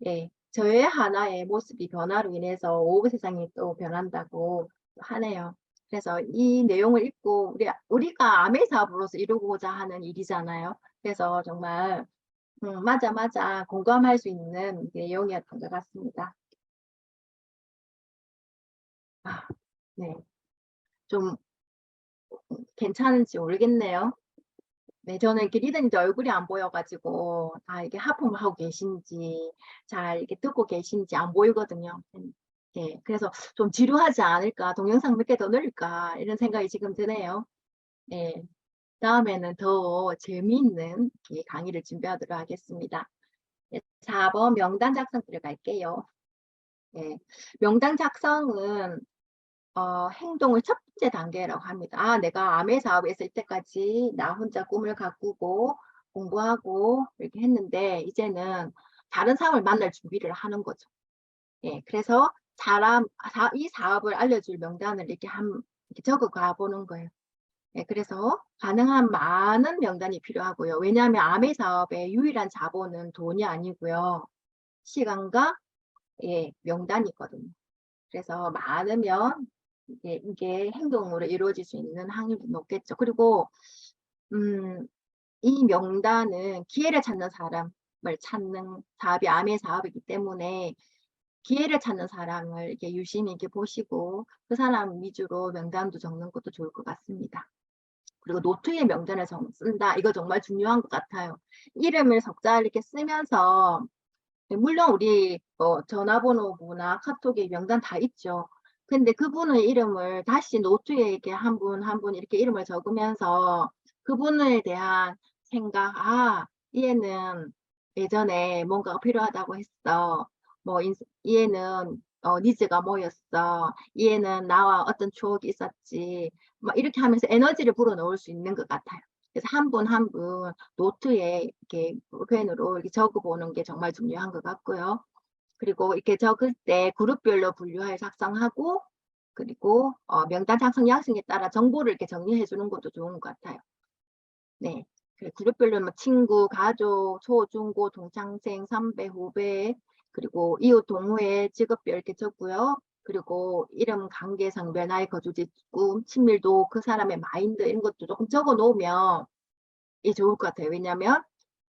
예, 저의 하나의 모습이 변화로 인해서 온 세상이 또 변한다고 하네요. 그래서 이 내용을 읽고 우리가 아메 사업으로서 이루고자 하는 일이잖아요. 그래서 정말 맞아 공감할 수 있는 내용이었던 것 같습니다. 네, 좀 괜찮은지 모르겠네요. 네, 저는 이렇게 리더님들 얼굴이 안 보여가지고 이게 하품하고 계신지 잘 이렇게 듣고 계신지 안 보이거든요. 네, 그래서 좀 지루하지 않을까, 동영상 몇 개 더 넣을까 이런 생각이 지금 드네요. 네, 다음에는 더 재미있는 강의를 준비하도록 하겠습니다. 네, 4번 명단 작성 들어갈게요. 네, 명단 작성은 행동의 첫 번째 단계라고 합니다. 내가 아메 사업에 있을 때까지 나 혼자 꿈을 가꾸고 공부하고 이렇게 했는데 이제는 다른 사람을 만날 준비를 하는 거죠. 예, 그래서 이 사업을 알려줄 명단을 이렇게 적어 가보는 거예요. 예, 그래서 가능한 많은 명단이 필요하고요. 왜냐하면 아메 사업의 유일한 자본은 돈이 아니고요. 시간과 명단이 있거든요. 그래서 많으면 이게 행동으로 이루어질 수 있는 확률이 높겠죠. 그리고 이 명단은 기회를 찾는 사람을 찾는 사업이 아메 사업이기 때문에 기회를 찾는 사람을 이렇게 유심히 이렇게 보시고 그 사람 위주로 명단도 적는 것도 좋을 것 같습니다. 그리고 노트에 명단을 쓴다. 이거 정말 중요한 것 같아요. 이름을 석자 이렇게 쓰면서 물론 우리 전화번호나 카톡에 명단 다 있죠. 근데 그분의 이름을 다시 노트에 이렇게 한 분 한 분 이렇게 이름을 적으면서 그분에 대한 생각, 얘는 예전에 뭔가가 필요하다고 했어. 얘는 니즈가 뭐였어. 얘는 나와 어떤 추억이 있었지. 막 이렇게 하면서 에너지를 불어넣을 수 있는 것 같아요. 그래서 한 분 한 분 노트에 이렇게 펜으로 이렇게 적어보는 게 정말 중요한 것 같고요. 그리고 이렇게 적을 때 그룹별로 분류하여 작성하고 그리고 명단 작성 양식에 따라 정보를 이렇게 정리해 주는 것도 좋은 것 같아요. 네, 그룹별로 친구, 가족, 초, 중, 고, 동창생, 선배, 후배, 그리고 이웃, 동호회, 직업별 이렇게 적고요. 그리고 이름, 관계, 성별, 나이, 거주지, 꿈, 친밀도, 그 사람의 마인드 이런 것도 조금 적어 놓으면 좋을 것 같아요. 왜냐하면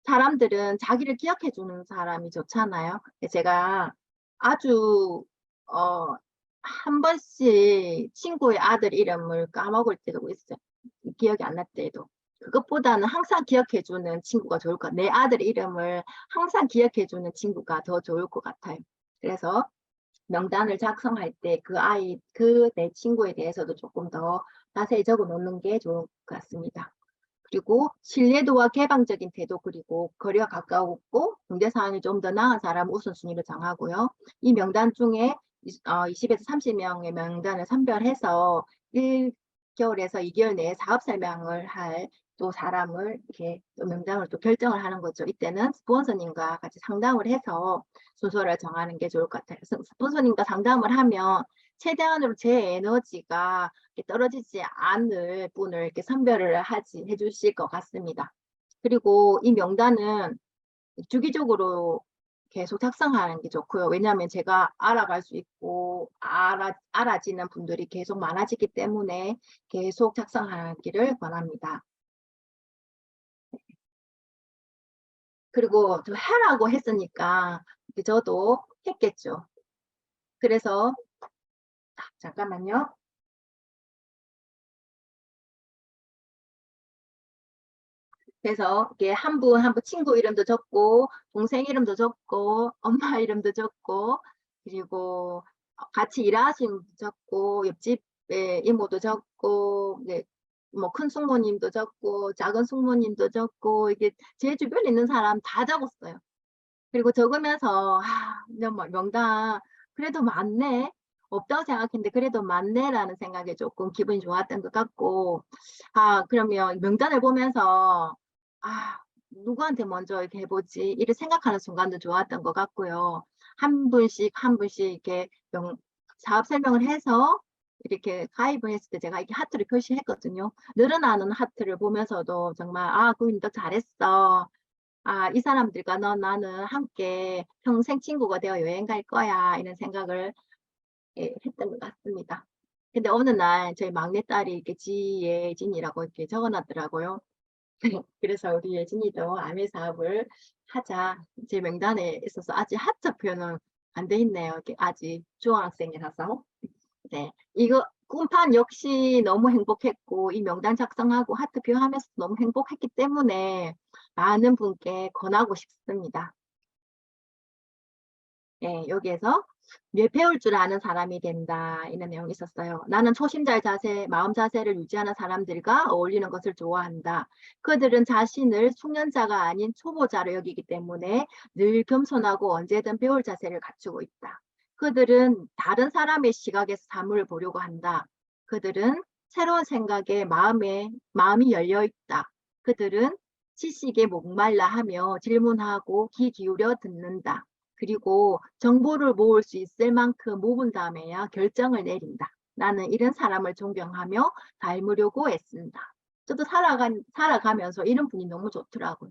사람들은 자기를 기억해 주는 사람이 좋잖아요. 제가 아주 한 번씩 친구의 아들 이름을 까먹을 때도 있어요. 기억이 안 날 때도. 그것보다는 항상 기억해 주는 친구가 좋을 것 같아요. 내 아들 이름을 항상 기억해 주는 친구가 더 좋을 것 같아요. 그래서 명단을 작성할 때 내 친구에 대해서도 조금 더 자세히 적어 놓는 게 좋을 것 같습니다. 그리고 신뢰도와 개방적인 태도, 그리고 거리가 가까웠고 경제 상황이 좀 더 나은 사람 우선순위로 정하고요. 이 명단 중에 20에서 30명의 명단을 선별해서 1개월에서 2개월 내에 사업 설명을 할 또 사람을 이렇게 또 명단을 또 결정을 하는 거죠. 이때는 스폰서님과 같이 상담을 해서 순서를 정하는 게 좋을 것 같아요. 스폰서님과 상담을 하면 최대한으로 제 에너지가 떨어지지 않을 분을 이렇게 선별을 해주실 것 같습니다. 그리고 이 명단은 주기적으로 계속 작성하는 게 좋고요. 왜냐하면 제가 알아갈 수 있고 알아지는 분들이 계속 많아지기 때문에 계속 작성하기를 권합니다. 그리고 저 하라고 했으니까 저도 했겠죠. 그래서 잠깐만요. 그래서 이게 한 분 한 분 친구 이름도 적고 동생 이름도 적고 엄마 이름도 적고 그리고 같이 일하신 분도 적고 옆집에 이모도 적고 뭐 큰 숙모님도 적고 작은 숙모님도 적고 이게 제 주변에 있는 사람 다 적었어요. 그리고 적으면서 명단 그래도 많네. 없다고 생각했는데 그래도 많네라는 생각에 조금 기분이 좋았던 것 같고, 그러면 명단을 보면서 누구한테 먼저 이렇게 해보지 이를 생각하는 순간도 좋았던 것 같고요. 한 분씩 한 분씩 이렇게 사업 설명을 해서 이렇게 가입을 했을 때 제가 이렇게 하트를 표시했거든요. 늘어나는 하트를 보면서도 정말 그님 너 잘했어. 이 사람들과 나는 함께 평생 친구가 되어 여행 갈 거야. 이런 생각을 했던 것 같습니다. 근데 어느 날 저희 막내딸이 이렇게 지예진이라고 이렇게 적어놨더라고요. 그래서 우리 예진이도 아메 사업을 하자. 제 명단에 있어서 아직 하트 표현은 안 돼 있네요. 이렇게 아직 중학생이라서. 네, 이거 꿈판 역시 너무 행복했고 이 명단 작성하고 하트 표하면서 너무 행복했기 때문에 많은 분께 권하고 싶습니다. 네, 여기에서 배울 줄 아는 사람이 된다 이런 내용이 있었어요. 나는 초심자의 자세, 마음 자세를 유지하는 사람들과 어울리는 것을 좋아한다. 그들은 자신을 숙련자가 아닌 초보자로 여기기 때문에 늘 겸손하고 언제든 배울 자세를 갖추고 있다. 그들은 다른 사람의 시각에서 사물을 보려고 한다. 그들은 새로운 생각에 마음이 열려 있다. 그들은 지식에 목말라 하며 질문하고 귀 기울여 듣는다. 그리고 정보를 모을 수 있을 만큼 모은 다음에야 결정을 내린다. 나는 이런 사람을 존경하며 닮으려고 애쓴다. 저도 살아가면서 이런 분이 너무 좋더라고요.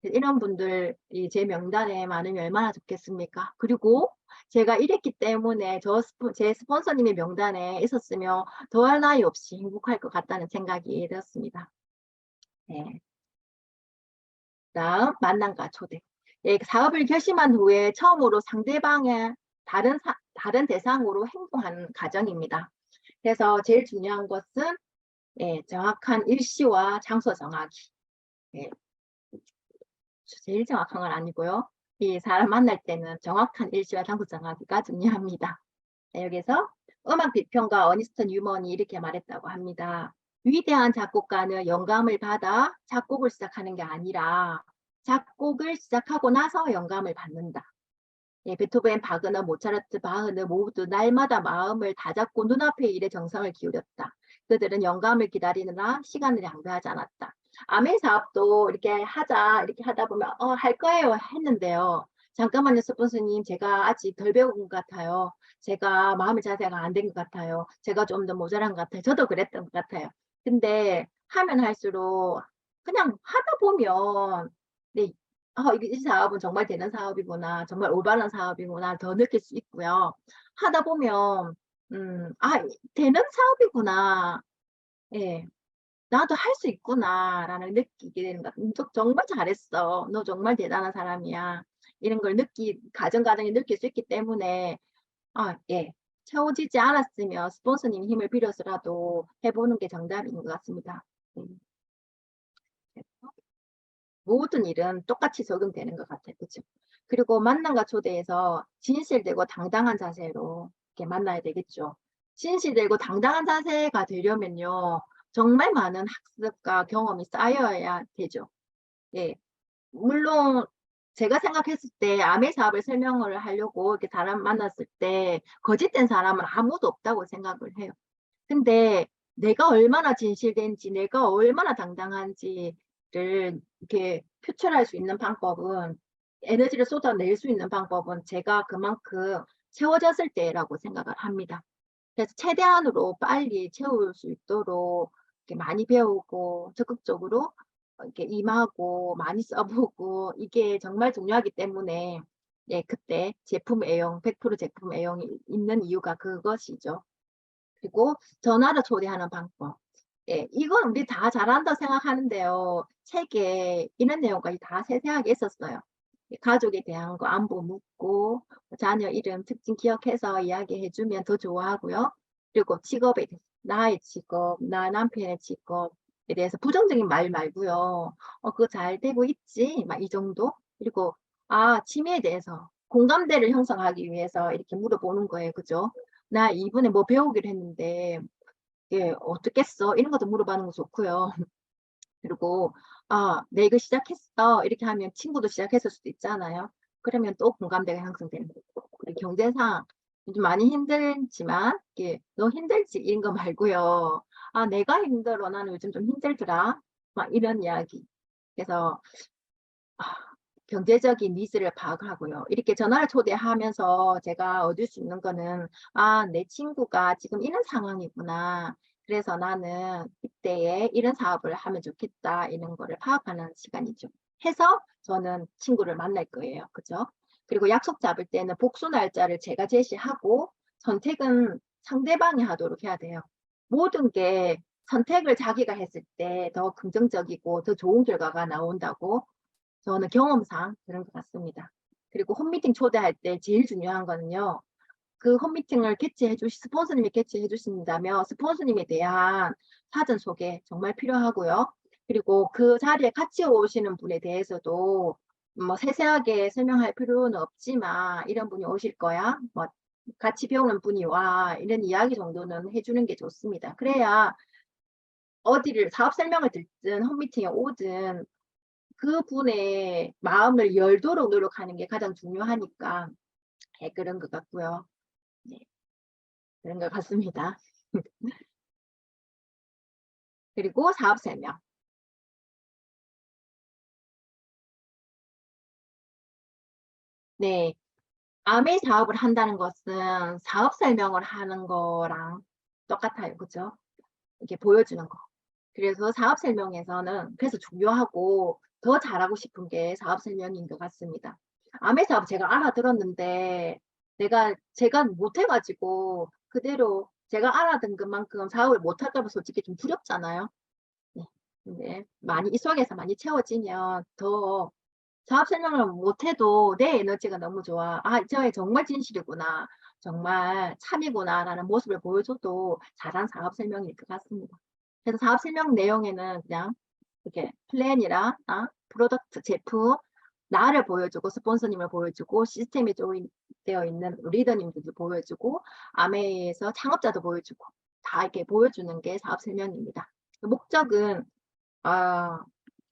이런 분들이 제 명단에 많으면 얼마나 좋겠습니까? 그리고 제가 이랬기 때문에 제 스폰서님의 명단에 있었으면 더할 나위 없이 행복할 것 같다는 생각이 들었습니다. 네. 다음 만남과 초대. 사업을 결심한 후에 처음으로 상대방의 다른 대상으로 행동하는 과정입니다. 그래서 제일 중요한 것은 정확한 일시와 장소 정하기. 제일 정확한 건 아니고요. 이 사람 만날 때는 정확한 일시와 장소 정하기가 중요합니다. 여기서 음악 비평가 어니스트 뉴먼이 이렇게 말했다고 합니다. 위대한 작곡가는 영감을 받아 작곡을 시작하는 게 아니라 작곡을 시작하고 나서 영감을 받는다. 베토벤, 바그너, 모차르트, 바흐는 모두 날마다 마음을 다잡고 눈앞의 일에 정성을 기울였다. 그들은 영감을 기다리느라 시간을 낭비하지 않았다. 아멘 사업도 이렇게 하다 보면 할 거예요 했는데요. 잠깐만요, 스폰서님. 제가 아직 덜 배운 것 같아요. 제가 마음의 자세가 안 된 것 같아요. 제가 좀 더 모자란 것 같아요. 저도 그랬던 것 같아요. 근데 하면 할수록 그냥 하다 보면 이 사업은 정말 되는 사업이구나, 정말 올바른 사업이구나 더 느낄 수 있고요. 하다 보면 되는 사업이구나. 예, 나도 할 수 있구나라는 느끼게 되는 것 같아요. 너 정말 잘했어. 너 정말 대단한 사람이야. 이런 걸 가정가정이 느낄 수 있기 때문에 예, 채워지지 않았으면 스폰서님 힘을 빌어서라도 해보는 게 정답인 것 같습니다. 모든 일은 똑같이 적용되는 것 같아요. 그렇죠? 그리고 만남과 초대에서 진실되고 당당한 자세로 이렇게 만나야 되겠죠. 진실되고 당당한 자세가 되려면요. 정말 많은 학습과 경험이 쌓여야 되죠. 예. 물론 제가 생각했을 때 아메 사업을 설명을 하려고 이렇게 사람 만났을 때 거짓된 사람은 아무도 없다고 생각을 해요. 근데 내가 얼마나 진실된지, 내가 얼마나 당당한지를 이렇게 표출할 수 있는 방법은, 에너지를 쏟아낼 수 있는 방법은 제가 그만큼 채워졌을 때라고 생각을 합니다. 그래서 최대한으로 빨리 채울 수 있도록 이렇게 많이 배우고 적극적으로 이렇게 임하고 많이 써보고 이게 정말 중요하기 때문에, 예, 그때 제품 애용, 100% 제품 애용이 있는 이유가 그것이죠. 그리고 전화로 초대하는 방법. 예, 이건 우리 다 잘한다고 생각하는데요. 책에 이런 내용까지 다 세세하게 있었어요. 가족에 대한 거 안부 묻고, 자녀 이름 특징 기억해서 이야기해 주면 더 좋아하고요. 그리고 직업에 대해서, 나의 직업, 나 남편의 직업에 대해서 부정적인 말 말고요. 그거 잘 되고 있지? 막 이 정도? 그리고 취미에 대해서 공감대를 형성하기 위해서 이렇게 물어보는 거예요. 그죠? 나 이번에 뭐 배우기로 했는데 이게 어떻겠어? 이런 것도 물어보는 거 좋고요. 그리고 "내 이거 시작했어." 이렇게 하면 친구도 시작했을 수도 있잖아요. 그러면 또 공감대가 형성되는 거고. 그리고 경제 상황 요즘 많이 힘들지만 이게 "너 힘들지?" 이런 거 말고요. 내가 힘들어. 나는 요즘 좀 힘들더라." 막 이런 이야기. 그래서 아 경제적인 니즈를 파악을 하고요. 이렇게 전화를 초대하면서 제가 얻을 수 있는 거는 '내 친구가 지금 이런 상황이구나. 그래서 나는 이때에 이런 사업을 하면 좋겠다.' 이런 거를 파악하는 시간이죠. 해서 저는 친구를 만날 거예요. 그죠? 그리고 약속 잡을 때는 복수 날짜를 제가 제시하고 선택은 상대방이 하도록 해야 돼요. 모든 게 선택을 자기가 했을 때 더 긍정적이고 더 좋은 결과가 나온다고 저는 경험상 그런 것 같습니다. 그리고 홈미팅 초대할 때 제일 중요한 거는요. 그 홈미팅을 개최해 주시 스폰서님이 개최해 주신다면 스폰서님에 대한 사전 소개 정말 필요하고요. 그리고 그 자리에 같이 오시는 분에 대해서도 뭐 세세하게 설명할 필요는 없지만 "이런 분이 오실 거야." 뭐 "같이 배우는 분이 와." 이런 이야기 정도는 해 주는 게 좋습니다. 그래야 어디를 사업 설명을 듣든 홈미팅에 오든 그분의 마음을 열도록 노력하는 게 가장 중요하니까, 예, 그런 것 같고요. 네. 그런 것 같습니다. 그리고 사업 설명. 네. 아메 사업을 한다는 것은 사업 설명을 하는 거랑 똑같아요. 그죠? 이렇게 보여주는 거. 그래서 사업 설명에서는 그래서 중요하고 더 잘하고 싶은 게 사업 설명인 것 같습니다. 아메 사업 제가 알아들었는데 제가 못해 가지고 그대로 제가 알아듣은 것만큼 사업을 못할까 봐 솔직히 좀 두렵잖아요. 네. 근데 많이 이 속에서 많이 채워지면 더 사업 설명을 못해도 내 에너지가 너무 좋아. '저 애 정말 진실이구나. 정말 참이구나.'라는 모습을 보여줘도 잘한 사업 설명일 것 같습니다. 그래서 사업 설명 내용에는 그냥 이렇게 플랜이랑 프로덕트, 제품, 나를 보여주고 스폰서님을 보여주고 시스템에 조인되어 있는 리더님들도 보여주고 아메에서 창업자도 보여주고 다 이렇게 보여주는 게 사업 설명입니다. 목적은 아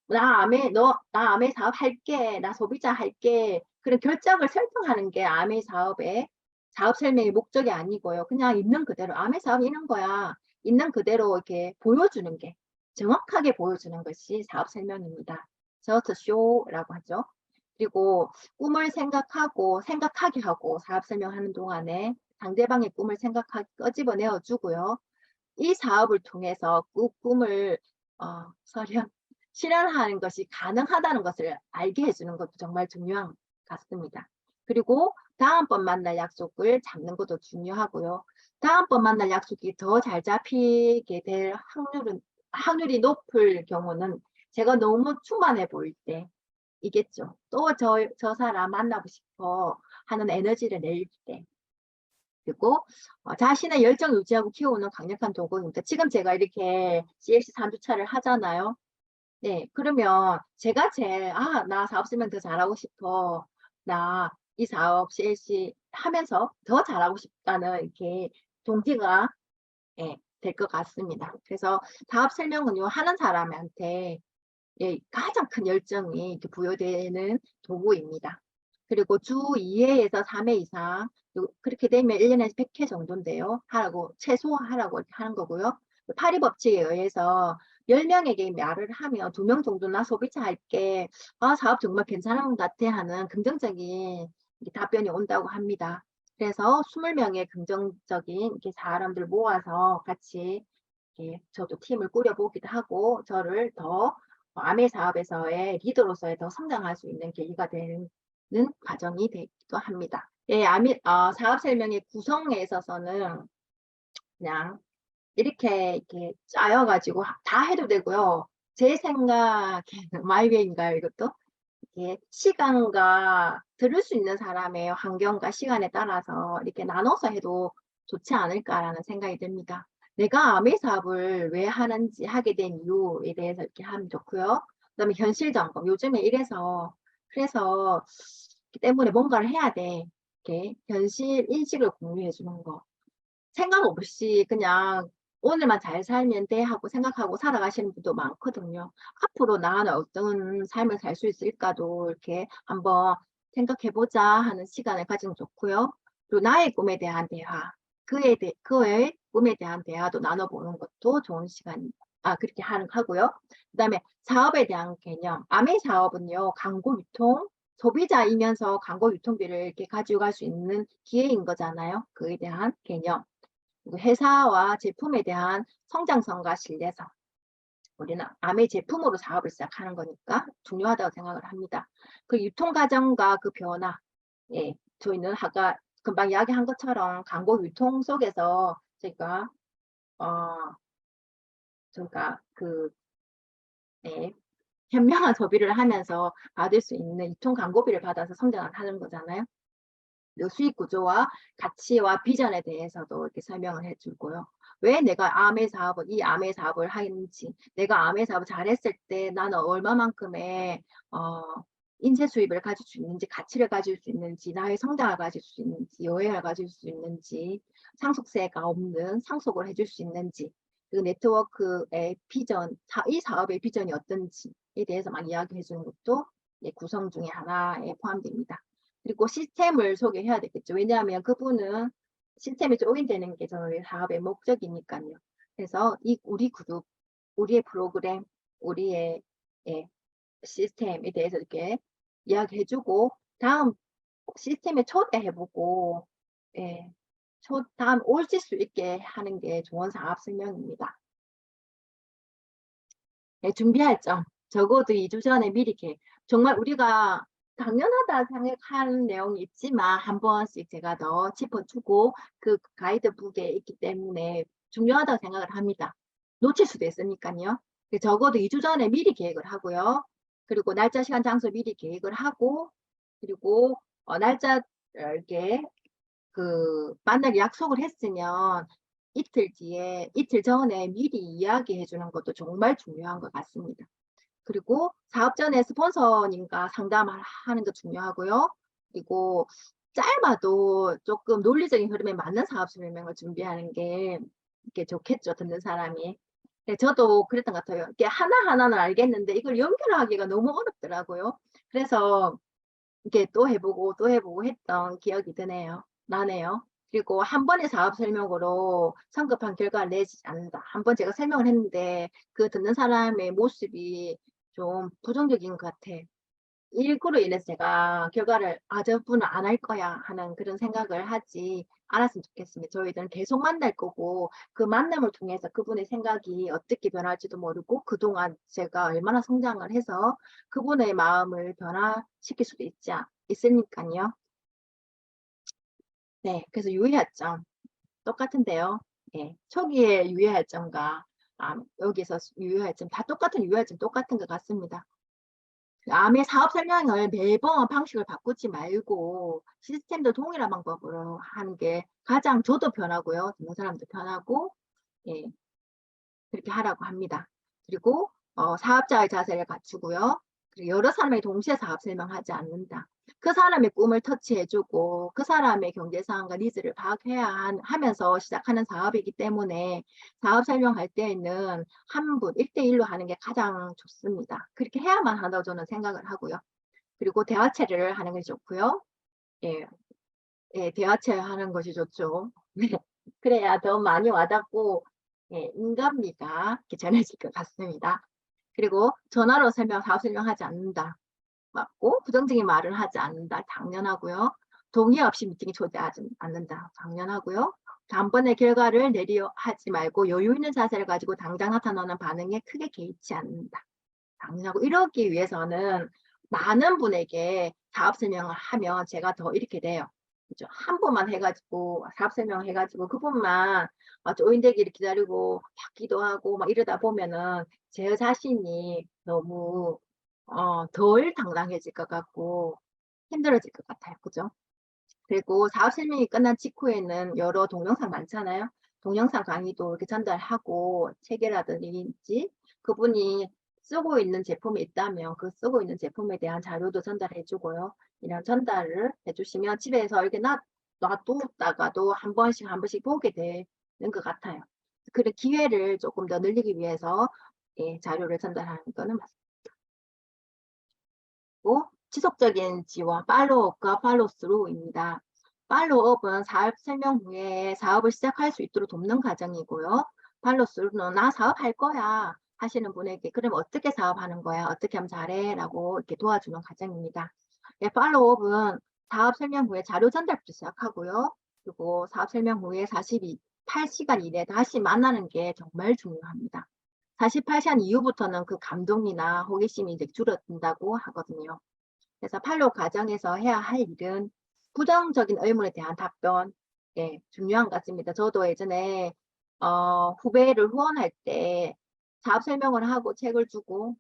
나 아메 사업할게. 나 소비자 할게." 그런 결정을 설정하는 게 아메 사업의 사업 설명의 목적이 아니고요. 그냥 있는 그대로 "아메 사업이 이런 거야." 있는 그대로 이렇게 보여주는 게, 정확하게 보여주는 것이 사업 설명입니다. 저스트 쇼라고 하죠. 그리고 꿈을 생각하게 하고 사업 설명하는 동안에 상대방의 꿈을 끄집어내어 주고요. 이 사업을 통해서 그 꿈을 설현 실현하는 것이 가능하다는 것을 알게 해 주는 것도 정말 중요한 것 같습니다. 그리고 다음번 만날 약속을 잡는 것도 중요하고요. 다음번 만날 약속이 더 잘 잡히게 될 확률이 높을 경우는 제가 너무 충만해 보일 때이겠죠. 또 저 사람 만나고 싶어 하는 에너지를 낼 때. 그리고 자신의 열정 유지하고 키우는 강력한 도구입니다. 지금 제가 이렇게 CLC 3 주차를 하잖아요. 네. 그러면 제가 제일 '나 사업 설명 더 잘하고 싶어. 나 이 사업 CLC 하면서 더 잘하고 싶다.'는 이렇게 동기가 예, 될 것 같습니다. 그래서 사업 설명은요, 하는 사람한테 예, 가장 큰 열정이 이렇게 부여되는 도구입니다. 그리고 주 2회에서 3회 이상 그렇게 되면 1년에 100회 정도인데요. 하라고 최소 하라고 이렇게 하는 거고요. 파리 법칙에 의해서 10명에게 말을 하면 2명 정도나 소비자할게 사업 정말 괜찮은 것 같아 하는 긍정적인 답변이 온다고 합니다. 그래서 20명의 긍정적인 이렇게 사람들 모아서 같이 저도 팀을 꾸려보기도 하고 저를 더 아메 사업에서의 리더로서의 더 성장할 수 있는 계기가 되는 과정이 되기도 합니다. 예, 사업 설명의 구성에 있어서는 그냥 이렇게 짜여가지고 다 해도 되고요. 제 생각에는 마이웨이인가요, 이것도? 이게 시간과 들을 수 있는 사람의 환경과 시간에 따라서 이렇게 나눠서 해도 좋지 않을까라는 생각이 듭니다. 내가 아메 사업을 왜 하는지 하게 된 이유에 대해서 이렇게 하면 좋고요. 그다음에 현실 점검. 요즘에 그래서 때문에 뭔가를 해야 돼. 이렇게 현실 인식을 공유해 주는 거. 생각 없이 그냥 오늘만 잘 살면 돼 하고 생각하고 살아가시는 분도 많거든요. 앞으로 나는 어떤 삶을 살 수 있을까도 이렇게 한번 생각해 보자 하는 시간을 가지면 좋고요. 그리고 나의 꿈에 대한 대화, 그의 꿈에 대한 대화도 나눠보는 것도 좋은 그렇게 하고요. 그다음에 사업에 대한 개념. 아메 사업은요, 광고 유통, 소비자이면서 광고 유통비를 이렇게 가지고 갈 수 있는 기회인 거잖아요. 그에 대한 개념. 회사와 제품에 대한 성장성과 신뢰성. 우리는 아메 제품으로 사업을 시작하는 거니까 중요하다고 생각을 합니다. 그 유통 과정과 그 변화. 예, 저희는 아까 금방 이야기한 것처럼 광고 유통 속에서 저희가 예, 현명한 소비를 하면서 받을 수 있는 유통 광고비를 받아서 성장을 하는 거잖아요. 수익 구조와 가치와 비전에 대해서도 이렇게 설명을 해주고요. 왜 내가 이 아메 사업을 하는지, 내가 아메 사업을 잘했을 때 나는 얼마만큼의 인쇄 수입을 가질 수 있는지, 가치를 가질 수 있는지, 나의 성장을 가질 수 있는지, 여행을 가질 수 있는지, 상속세가 없는 상속을 해줄 수 있는지, 그 네트워크의 비전, 이 사업의 비전이 어떤지에 대해서 막 이야기해 주는 것도 구성 중에 하나에 포함됩니다. 그리고 시스템을 소개해야 되겠죠. 왜냐하면 그분은 시스템이 조인되는 게 저희 사업의 목적이니까요. 그래서 우리 그룹, 우리의 프로그램, 우리의 시스템에 대해서 이렇게 이야기해주고 다음 시스템에 초대해보고 다음 오실 수 있게 하는 게 좋은 사업 설명입니다. 준비할 점. 적어도 2주 전에 미리 정말 우리가 당연하다 생각하는 내용이 있지만 한 번씩 제가 더 짚어주고 그 가이드북에 있기 때문에 중요하다고 생각을 합니다. 놓칠 수도 있으니까요. 적어도 2주 전에 미리 계획을 하고요. 그리고 날짜, 시간, 장소 미리 계획을 하고 그리고 날짜 이렇게 만날 약속을 했으면 이틀 전에 미리 이야기해 주는 것도 정말 중요한 것 같습니다. 그리고 사업 전에 스폰서님과 상담하는 거 중요하고요. 그리고 짧아도 조금 논리적인 흐름에 맞는 사업 설명을 준비하는 게 이렇게 좋겠죠, 듣는 사람이. 네, 저도 그랬던 것 같아요. 이게 하나하나는 알겠는데 이걸 연결하기가 너무 어렵더라고요. 그래서 이렇게 또 해보고 했던 기억이 나네요. 그리고 한 번의 사업 설명으로 성급한 결과를 내지 않는다. 한 번 제가 설명을 했는데 그 듣는 사람의 모습이 좀 부정적인 것 같아. 일구로 인해서 제가 결과를 저분은 안 할 거야 하는 그런 생각을 하지 않았으면 좋겠습니다. 저희들은 계속 만날 거고 그 만남을 통해서 그분의 생각이 어떻게 변할지도 모르고 그동안 제가 얼마나 성장을 해서 그분의 마음을 변화시킬 수도 있으니까요. 네, 그래서 유의할 점 똑같은데요. 네, 초기에 유의할 점과 여기서 유의할 점 다 똑같은 유의할 점 똑같은 것 같습니다. 암의 사업 설명을 매번 방식을 바꾸지 말고 시스템도 동일한 방법으로 하는 게 가장 저도 편하고요. 듣는 사람도 편하고 그렇게 하라고 합니다. 그리고 사업자의 자세를 갖추고요. 그리고 여러 사람이 동시에 사업 설명하지 않는다. 그 사람의 꿈을 터치해주고 그 사람의 경제 상황과 니즈를 파악해야 하면서 시작하는 사업이기 때문에 사업 설명할 때에는 한 분 1대1로 하는 게 가장 좋습니다. 그렇게 해야만 한다고 저는 생각을 하고요. 그리고 대화체를 하는 게 좋고요. 예, 예, 대화체 하는 것이 좋죠. 네. 그래야 더 많이 와닿고 예, 인간미가 이렇게 전해질 것 같습니다. 그리고 전화로 사업 설명하지 않는다. 맞고 부정적인 말을 하지 않는다. 당연하고요. 동의 없이 미팅에 초대하지 않는다. 당연하고요. 단번에 결과를 내려 하지 말고 여유 있는 자세를 가지고 당장 나타나는 반응에 크게 개의치 않는다. 당연하고 이러기 위해서는 많은 분에게 사업 설명을 하면 제가 더 이렇게 돼요. 그죠? 한 번만 해가지고 사업 설명 해가지고 그분만 조인되기를 기다리고 받기도 하고 막 이러다 보면은 제 자신이 너무 덜 당당해질 것 같고 힘들어질 것 같아요. 그죠? 그리고 사업 설명이 끝난 직후에는 여러 동영상 많잖아요. 동영상 강의도 이렇게 전달하고 체계라든지 그분이 쓰고 있는 제품이 있다면 그 쓰고 있는 제품에 대한 자료도 전달해 주고요. 이런 전달을 해주시면 집에서 이렇게 놔두다가도 한 번씩 보게 되는 것 같아요. 그런 기회를 조금 더 늘리기 위해서 예, 자료를 전달하는 거는 맞습니다. 지속적인 지원, 팔로우업과 팔로우스루입니다. 팔로우업은 사업 설명 후에 사업을 시작할 수 있도록 돕는 과정이고요. 팔로우스루는 나 사업할 거야 하시는 분에게 그럼 어떻게 사업하는 거야? 어떻게 하면 잘해? 라고 이렇게 도와주는 과정입니다. 예, 팔로우업은 사업 설명 후에 자료 전달부터 시작하고요. 그리고 사업 설명 후에 48시간 이내에 다시 만나는 게 정말 중요합니다. 48시간 이후부터는 그 감동이나 호기심이 이제 줄어든다고 하거든요. 그래서 팔로우 과정에서 해야 할 일은 부정적인 의문에 대한 답변, 예, 중요한 것 같습니다. 저도 예전에 후배를 후원할 때 사업 설명을 하고 책을 주고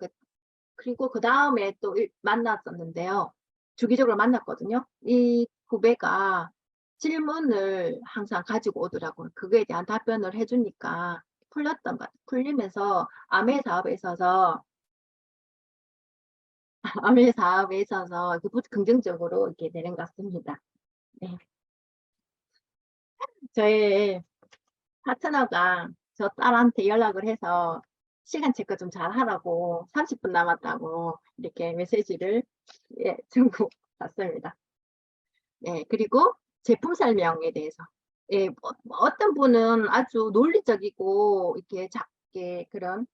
그리고 그 다음에 또 만났었는데요. 주기적으로 만났거든요. 이 후배가 질문을 항상 가지고 오더라고요. 그거에 대한 답변을 해주니까 풀렸던 것 같아요. 풀리면서 아메 사업에 있어서 아메 사업에 있어서 긍정적으로 이렇게 되는 것 같습니다. 네. 저의 파트너가 저 딸한테 연락을 해서 시간 체크 좀 잘하라고 30분 남았다고 이렇게 메시지를 예, 주고 받습니다. 예, 그리고 제품 설명에 대해서 예, 어떤 분은 아주 논리적이고 이렇게 작게 그런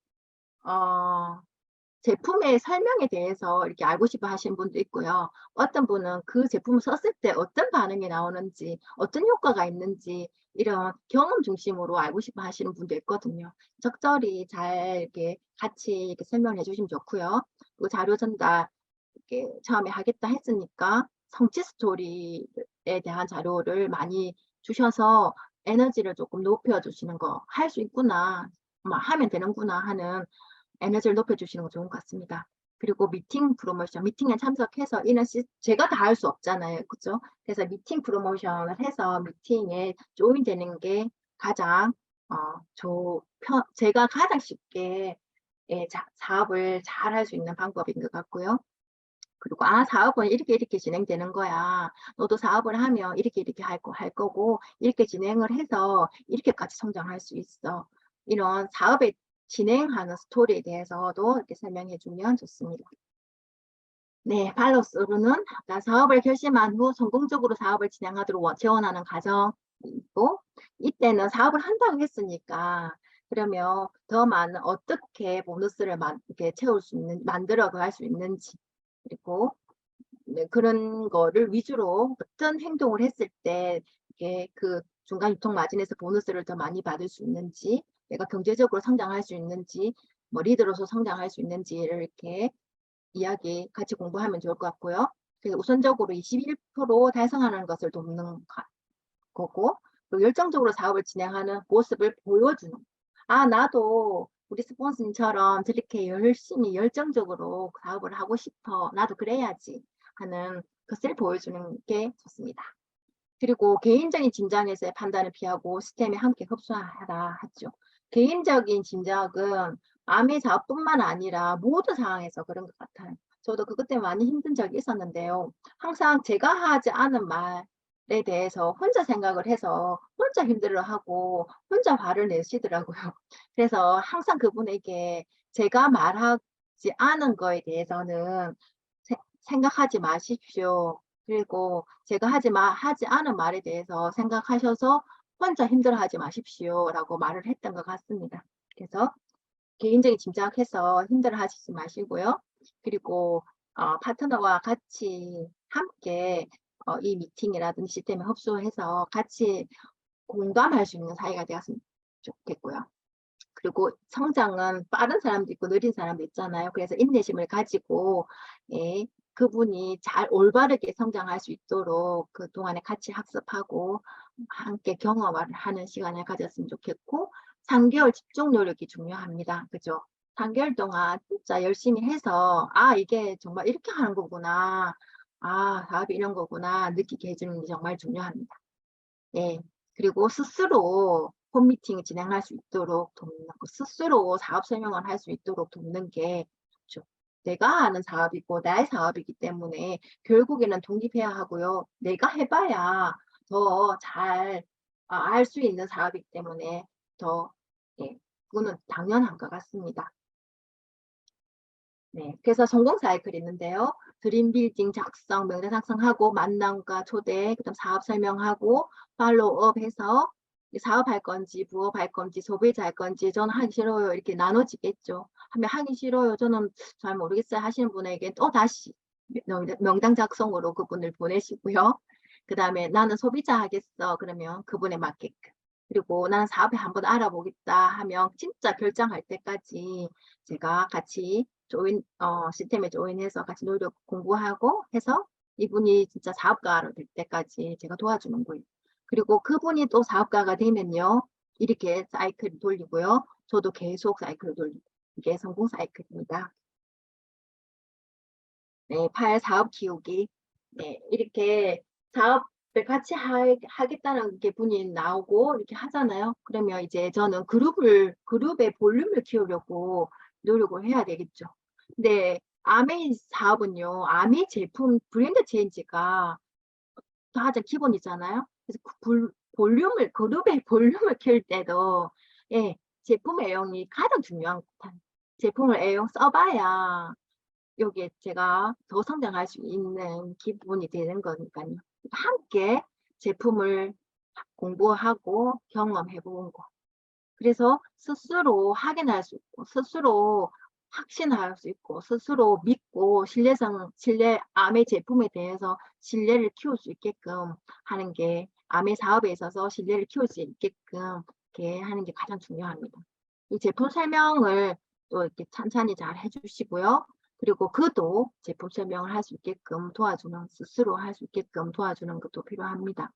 제품의 설명에 대해서 이렇게 알고 싶어 하시는 분도 있고요. 어떤 분은 그 제품을 썼을 때 어떤 반응이 나오는지, 어떤 효과가 있는지 이런 경험 중심으로 알고 싶어 하시는 분도 있거든요. 적절히 잘 이렇게 같이 이렇게 설명해 주시면 좋고요. 그리고 자료 전달 이렇게 처음에 하겠다 했으니까 성취 스토리에 대한 자료를 많이 주셔서 에너지를 조금 높여 주시는 거, 할 수 있구나, 하면 되는구나 하는 에너지를 높여주시는 거 좋은 것 같습니다. 그리고 미팅 프로모션, 미팅에 참석해서 제가 다 할 수 없잖아요. 그죠? 그래서 미팅 프로모션을 해서 미팅에 조인되는 게 가장 제가 가장 쉽게 예, 사업을 잘 할 수 있는 방법인 것 같고요. 그리고 사업은 이렇게 진행되는 거야. 너도 사업을 하면 이렇게 할 거고 이렇게 진행을 해서 이렇게까지 성장할 수 있어. 이런 사업의 진행하는 스토리에 대해서도 이렇게 설명해 주면 좋습니다. 네, 팔로스루는 사업을 결심한 후 성공적으로 사업을 진행하도록 지원하는 과정이고 이때는 사업을 한다고 했으니까 그러면 더 많은 어떻게 보너스를 이렇게 채울 수 있는 만들어 갈 수 있는지 그리고 네, 그런 거를 위주로 어떤 행동을 했을 때 이게 그 중간 유통 마진에서 보너스를 더 많이 받을 수 있는지 내가 경제적으로 성장할 수 있는지 뭐 리더로서 성장할 수 있는지를 이렇게 이야기 같이 공부하면 좋을 것 같고요. 그래서 우선적으로 21% 달성하는 것을 돕는 거고 그리고 열정적으로 사업을 진행하는 모습을 보여주는 나도 우리 스폰서님처럼 저렇게 열심히 열정적으로 사업을 하고 싶어 나도 그래야지 하는 것을 보여주는 게 좋습니다. 그리고 개인적인 짐작에서의 판단을 피하고 시스템에 함께 흡수하라 하죠. 개인적인 짐작은 암의 사업뿐만 아니라 모든 상황에서 그런 것 같아요. 저도 그것 때문에 많이 힘든 적이 있었는데요. 항상 제가 하지 않은 말에 대해서 혼자 생각을 해서 혼자 힘들어하고 혼자 화를 내시더라고요. 그래서 항상 그분에게 제가 말하지 않은 거에 대해서는 생각하지 마십시오. 그리고 제가 하지 않은 말에 대해서 생각하셔서 혼자 힘들어하지 마십시오라고 말을 했던 것 같습니다. 그래서 개인적인 짐작해서 힘들어하시지 마시고요. 그리고 파트너와 같이 함께 이 미팅이라든지 시스템에 흡수해서 같이 공감할 수 있는 사이가 되었으면 좋겠고요. 그리고 성장은 빠른 사람도 있고 느린 사람도 있잖아요. 그래서 인내심을 가지고 예, 그분이 잘 올바르게 성장할 수 있도록 그동안에 같이 학습하고 함께 경험을 하는 시간을 가졌으면 좋겠고 3개월 집중 노력이 중요합니다. 그죠? 3개월 동안 진짜 열심히 해서 이게 정말 이렇게 하는 거구나. 사업이 이런 거구나. 느끼게 해주는 게 정말 중요합니다. 예. 그리고 스스로 홈미팅을 진행할 수 있도록 돕는 거, 스스로 사업 설명을 할 수 있도록 돕는 게 좋죠. 내가 하는 사업이고 나의 사업이기 때문에 결국에는 독립해야 하고요. 내가 해봐야 더 잘 알 수 있는 사업이기 때문에 더 예, 그거는 당연한 것 같습니다. 네, 그래서 성공 사이클이 있는데요. 드림 빌딩 작성, 명단 작성하고 만남과 초대, 그다음 사업 설명하고 팔로우업 해서 사업할 건지 부업할 건지 소비자 할 건지 저는 하기 싫어요 이렇게 나눠지겠죠. 하면 하기 싫어요 저는 잘 모르겠어요 하시는 분에게 또 다시 명단 작성으로 그분을 보내시고요. 그 다음에 나는 소비자 하겠어 그러면 그분에 맞게끔 그리고 나는 사업에 한번 알아보겠다 하면 진짜 결정할 때까지 제가 같이 시스템에 조인해서 같이 노력 공부하고 해서 이분이 진짜 사업가로 될 때까지 제가 도와주는 거예요. 그리고 그분이 또 사업가가 되면요. 이렇게 사이클을 돌리고요. 저도 계속 사이클을 돌리고 이게 성공 사이클입니다. 네, 사업 키우기. 네, 이렇게 사업을 같이 하겠다는 게 분이 나오고 이렇게 하잖아요. 그러면 이제 저는 그룹의 볼륨을 키우려고 노력을 해야 되겠죠. 근데 아메이 사업은요, 아메이 제품 브랜드 체인지가 가장 기본이잖아요. 그래서 그룹의 볼륨을 키울 때도 예, 제품 애용이 가장 중요한 것 같아요. 제품을 애용 써봐야 여기에 제가 더 성장할 수 있는 기분이 되는 거니까요. 함께 제품을 공부하고 경험해 보는 거. 그래서 스스로 확인할 수 있고, 스스로 확신할 수 있고, 스스로 믿고 아메 제품에 대해서 신뢰를 키울 수 있게끔 하는 게 아메 사업에 있어서 신뢰를 키울 수 있게끔 이렇게 하는 게 가장 중요합니다. 이 제품 설명을 또 이렇게 찬찬히 잘 해주시고요. 그리고 그도 제품 설명을 할 수 있게끔 스스로 할 수 있게끔 도와주는 것도 필요합니다.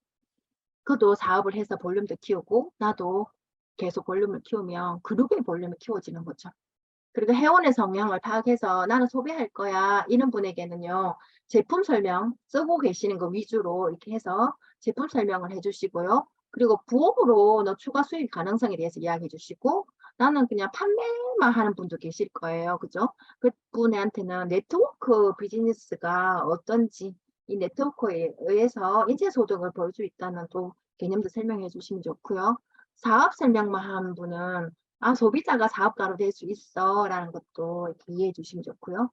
그도 사업을 해서 볼륨도 키우고 나도 계속 볼륨을 키우면 그룹의 볼륨이 키워지는 거죠. 그리고 회원의 성향을 파악해서 나는 소비할 거야 이런 분에게는요. 제품 설명 쓰고 계시는 거 위주로 이렇게 해서 제품 설명을 해주시고요. 그리고 부업으로 너 추가 수익 가능성에 대해서 이야기해 주시고 나는 그냥 판매만 하는 분도 계실 거예요. 그죠? 그분한테는 네트워크 비즈니스가 어떤지 이 네트워크에 의해서 인체소득을 벌 수 있다는 또 개념도 설명해 주시면 좋고요. 사업 설명만 하는 분은 소비자가 사업가로 될 수 있어 라는 것도 이렇게 이해해 주시면 좋고요.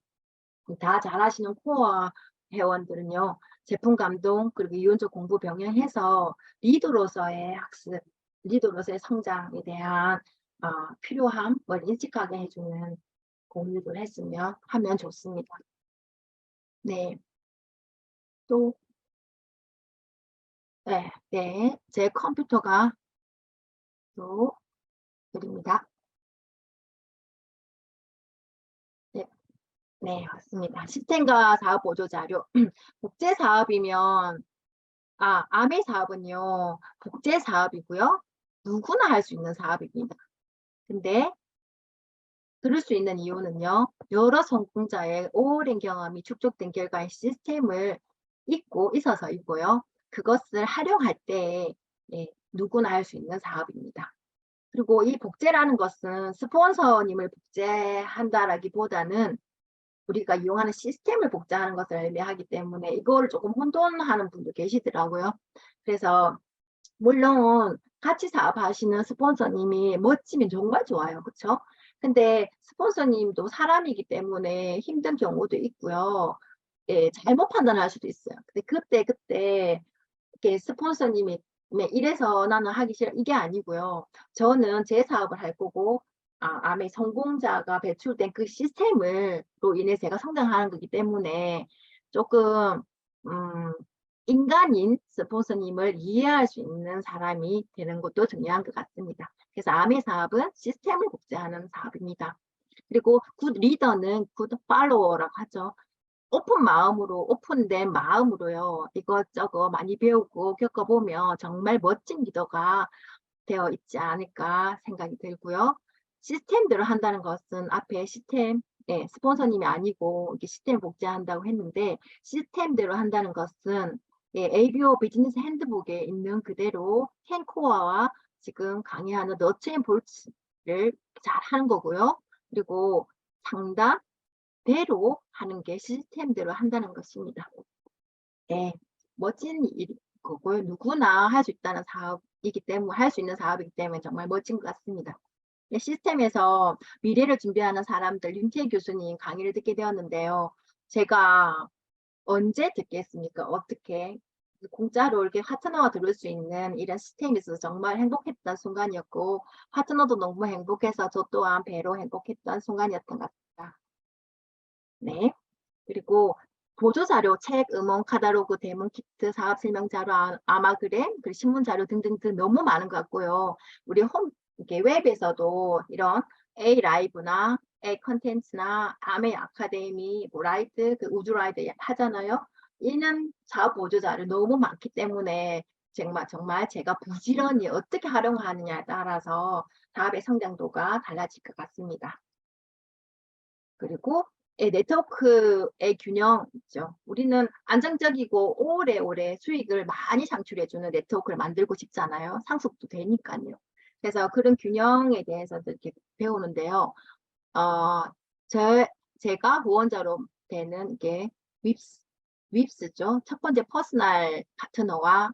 다 잘하시는 코어 회원들은요. 제품 감동 그리고 이론적 공부 병행해서 리더로서의 학습, 리더로서의 성장에 대한 필요함을 인식하게 해주는 공유를 했으면 하면 좋습니다. 네. 또 네, 제 컴퓨터가 또 드립니다. 네, 네, 맞습니다. 시스템과 사업 보조 자료. 국제 사업이면 아메 사업은요, 국제 사업이고요. 누구나 할 수 있는 사업입니다. 근데 그럴 수 있는 이유는요. 여러 성공자의 오랜 경험이 축적된 결과의 시스템을 있어서이고요. 그것을 활용할 때 누구나 할 수 있는 사업입니다. 그리고 이 복제라는 것은 스폰서님을 복제한다라기보다는 우리가 이용하는 시스템을 복제하는 것을 의미하기 때문에 이거를 조금 혼돈하는 분도 계시더라고요. 그래서 물론 같이 사업하시는 스폰서님이 멋지면 정말 좋아요. 그렇죠? 근데 스폰서님도 사람이기 때문에 힘든 경우도 있고요. 예, 잘못 판단할 수도 있어요. 근데 그때 이렇게 스폰서님이 이래서 나는 하기 싫어 이게 아니고요. 저는 제 사업을 할 거고 암의 성공자가 배출된 그 시스템으로 인해 제가 성장하는 거기 때문에 조금 인간인 스폰서님을 이해할 수 있는 사람이 되는 것도 중요한 것 같습니다. 그래서 암의 사업은 시스템을 복제하는 사업입니다. 그리고 굿 리더는 굿 팔로워라고 하죠. 오픈된 마음으로요. 이것저것 많이 배우고 겪어보면 정말 멋진 리더가 되어 있지 않을까 생각이 들고요. 시스템대로 한다는 것은 앞에 시스템, 스폰서님이 아니고 이렇게 시스템 복제한다고 했는데 시스템대로 한다는 것은 ABO 비즈니스 핸드북에 있는 그대로 캔코어와 지금 강의하는 너츠 앤 볼츠를 잘 하는 거고요. 그리고 상담대로 하는 게 시스템대로 한다는 것입니다. 네, 멋진 일이고요. 누구나 할 수 있다는 사업이기 때문에 할 수 있는 사업이기 때문에 정말 멋진 것 같습니다. 시스템에서 미래를 준비하는 사람들 윤태 교수님 강의를 듣게 되었는데요. 제가 언제 듣겠습니까? 어떻게 공짜로 이렇게 파트너가 들을 수 있는 이런 시스템이 있어서 정말 행복했던 순간이었고 파트너도 너무 행복해서 저 또한 배로 행복했던 순간이었던 것 같습니다. 네. 그리고 보조자료, 책, 음원, 카탈로그, 대문, 키트, 사업 설명자료, 아마그램, 그리고 신문자료 등등등 너무 많은 것 같고요. 우리 이렇게 웹에서도 이런 A 라이브나 A 컨텐츠나 아메 아카데미, 뭐 라이트, 그 우주 라이트 하잖아요. 이는 사업 보조자료 너무 많기 때문에 정말 제가 부지런히 어떻게 활용하느냐에 따라서 사업의 성장도가 달라질 것 같습니다. 그리고 네트워크의 균형 있죠. 우리는 안정적이고 오래오래 수익을 많이 창출해주는 네트워크를 만들고 싶잖아요. 상속도 되니까요. 그래서 그런 균형에 대해서 이렇게 배우는데요. 제가 후원자로 되는 게 윕스죠. 첫 번째 퍼스널 파트너와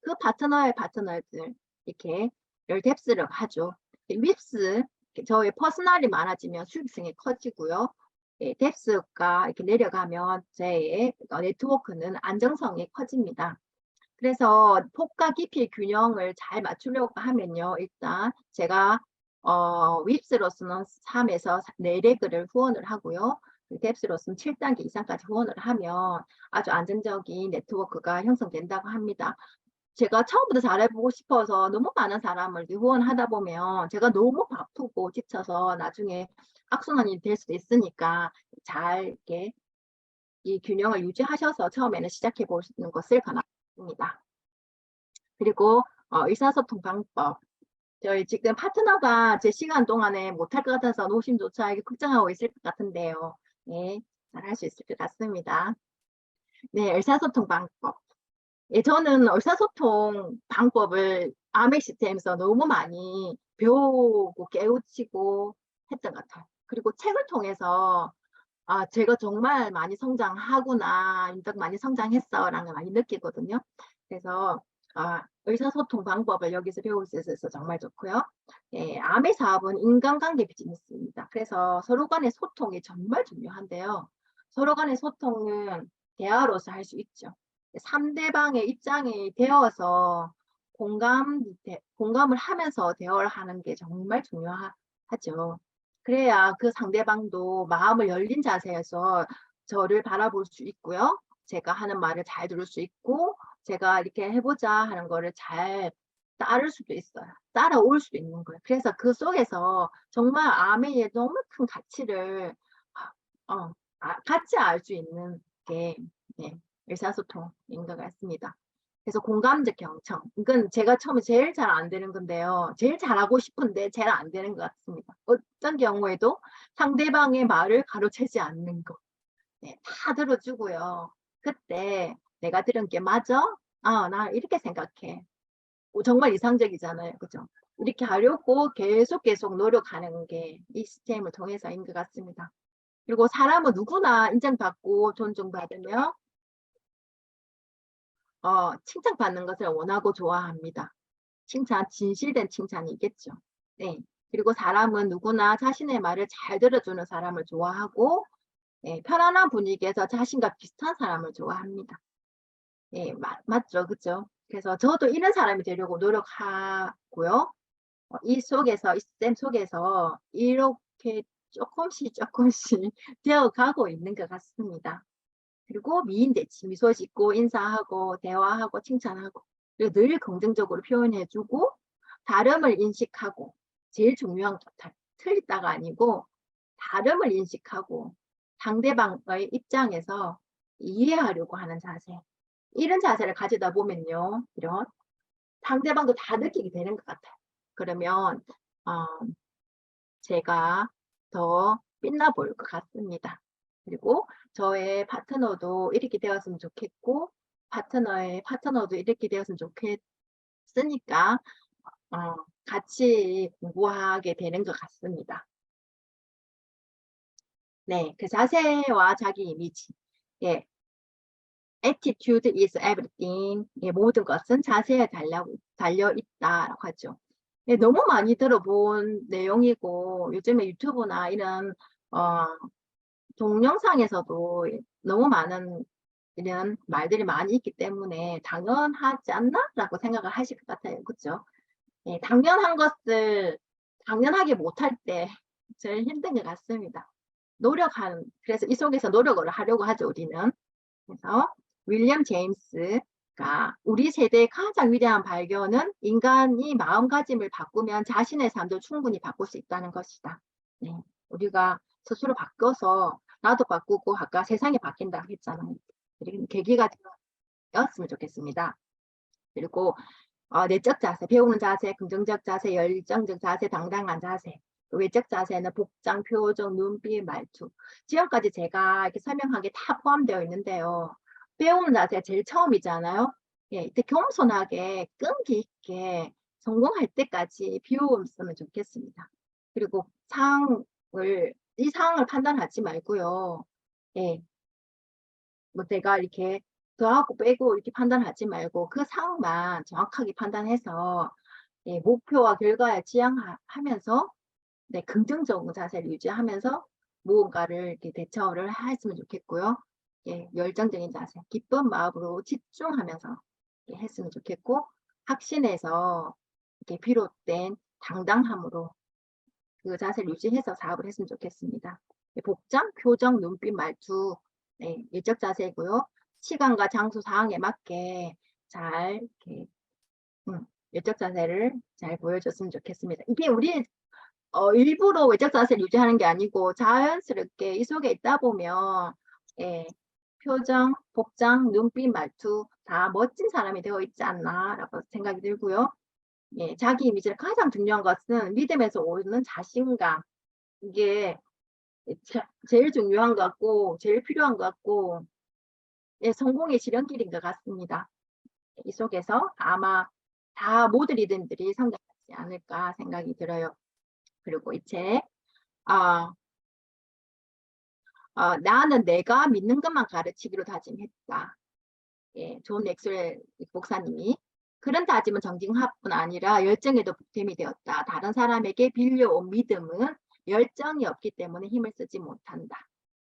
그 파트너의 파트너들 이렇게 뎁스를 하죠. 윕스 저의 퍼스널이 많아지면 수익성이 커지고요. 뎁스가 이렇게 내려가면 제 네트워크는 안정성이 커집니다. 그래서 폭과 깊이의 균형을 잘 맞추려고 하면요. 일단 제가 윕스로서는 3에서 4레그를 후원을 하고요. 뎁스로서는 7단계 이상까지 후원을 하면 아주 안정적인 네트워크가 형성된다고 합니다. 제가 처음부터 잘해보고 싶어서 너무 많은 사람을 후원하다 보면 제가 너무 바쁘고 지쳐서 나중에 악순환이 될 수도 있으니까 잘 이렇게 이 균형을 유지하셔서 처음에는 시작해 보시는 것을 권합니다. 그리고 의사소통 방법. 저희 지금 파트너가 제 시간 동안에 못할 것 같아서 노심초사하게 걱정하고 있을 것 같은데요. 네, 잘할 수 있을 것 같습니다. 네, 의사소통 방법. 저는 의사소통 방법을 아메 시스템에서 너무 많이 배우고 깨우치고 했던 것 같아요. 그리고 책을 통해서 제가 정말 많이 성장하구나, 많이 성장했어 라는 걸 많이 느끼거든요. 그래서 의사소통 방법을 여기서 배울 수 있어서 정말 좋고요. 아메 사업은 인간관계 비즈니스입니다. 그래서 서로 간의 소통이 정말 중요한데요. 서로 간의 소통은 대화로서 할 수 있죠. 상대방의 입장이 되어서 공감을 하면서 대화를 하는 게 정말 중요하죠. 그래야 그 상대방도 마음을 열린 자세에서 저를 바라볼 수 있고요. 제가 하는 말을 잘 들을 수 있고 제가 이렇게 해보자 하는 거를 잘 따를 수도 있어요. 따라올 수도 있는 거예요. 그래서 그 속에서 정말 아메의 너무 큰 가치를 같이 알 수 있는 게 의사소통인 것 같습니다. 그래서 공감적 경청. 이건 제가 처음에 제일 잘 안 되는 건데요. 제일 잘하고 싶은데 제일 안 되는 것 같습니다. 어떤 경우에도 상대방의 말을 가로채지 않는 거. 다 들어주고요. 그때 내가 들은 게 맞아? 나 이렇게 생각해. 정말 이상적이잖아요. 그죠? 이렇게 하려고 계속 노력하는 게 이 시스템을 통해서인 것 같습니다. 그리고 사람은 누구나 인정받고 존중받으며 칭찬받는 것을 원하고 좋아합니다. 진실된 칭찬이겠죠. 네. 그리고 사람은 누구나 자신의 말을 잘 들어주는 사람을 좋아하고, 네, 편안한 분위기에서 자신과 비슷한 사람을 좋아합니다. 예, 맞죠. 그죠? 그래서 저도 이런 사람이 되려고 노력하고요. 이 쌤 속에서 이렇게 조금씩 되어가고 있는 것 같습니다. 그리고 미인대치, 미소 짓고 인사하고 대화하고 칭찬하고, 그리고 늘 긍정적으로 표현해주고 다름을 인식하고, 제일 중요한 거 틀리다가 아니고 다름을 인식하고 상대방의 입장에서 이해하려고 하는 자세, 이런 자세를 가지다 보면요, 이런 상대방도 다 느끼게 되는 것 같아요. 그러면 제가 더 빛나 보일 것 같습니다. 그리고 저의 파트너도 이렇게 되었으면 좋겠고, 파트너의 파트너도 이렇게 되었으면 좋겠으니까 같이 공부하게 되는 것 같습니다. 네, 그 자세와 자기 이미지. 예, attitude is everything. 예, 모든 것은 자세에 달려 있다라고 하죠. 예, 너무 많이 들어본 내용이고, 요즘에 유튜브나 이런 동영상에서도 너무 많은 이런 말들이 많이 있기 때문에 당연하지 않나라고 생각을 하실 것 같아요. 그렇죠? 예, 당연한 것을 당연하게 못할 때 제일 힘든 것 같습니다. 그래서 이 속에서 노력을 하려고 하죠, 우리는. 그래서 윌리엄 제임스가 우리 세대의 가장 위대한 발견은 인간이 마음가짐을 바꾸면 자신의 삶도 충분히 바꿀 수 있다는 것이다. 네, 우리가 스스로 바꿔서 나도 바꾸고 아까 세상이 바뀐다 했잖아요. 그리고 계기가 되었으면 좋겠습니다. 그리고 내적 자세, 배우는 자세, 긍정적 자세, 열정적 자세, 당당한 자세. 외적 자세는 복장, 표정, 눈빛, 말투. 지금까지 제가 이렇게 설명한 게 다 포함되어 있는데요. 배우는 자세가 제일 처음이잖아요. 예, 이때 겸손하게 끈기 있게 성공할 때까지 비우었으면 좋겠습니다. 그리고 이 상황을 판단하지 말고요. 예, 뭐 내가 이렇게 더하고 빼고 이렇게 판단하지 말고 그 상황만 정확하게 판단해서 예, 목표와 결과에 지향하면서 네, 긍정적인 자세를 유지하면서 무언가를 이렇게 대처를 했으면 좋겠고요. 예, 열정적인 자세, 기쁜 마음으로 집중하면서 했으면 좋겠고, 확신에서 이렇게 비롯된 당당함으로 그 자세를 유지해서 사업을 했으면 좋겠습니다. 예, 복장, 표정, 눈빛, 말투, 네, 일적 자세고요. 시간과 장소, 상황에 맞게 잘 이렇게 일적 자세를 잘 보여줬으면 좋겠습니다. 이게 우리 일부러 외적 자세를 유지하는 게 아니고 자연스럽게 이 속에 있다 보면 예, 표정, 복장, 눈빛, 말투 다 멋진 사람이 되어 있지 않나라고 생각이 들고요. 예, 자기 이미지를 가장 중요한 것은 믿음에서 오는 자신감. 이게 제일 중요한 것 같고 제일 필요한 것 같고 예, 성공의 지름길인 것 같습니다. 이 속에서 아마 다 모든 리듬들이 성장하지 않을까 생각이 들어요. 그리고 이 책, 나는 내가 믿는 것만 가르치기로 다짐했다. 예, 존 맥스웰 목사님이 그런 다짐은 정직함뿐 아니라 열정에도 보탬이 되었다. 다른 사람에게 빌려온 믿음은 열정이 없기 때문에 힘을 쓰지 못한다.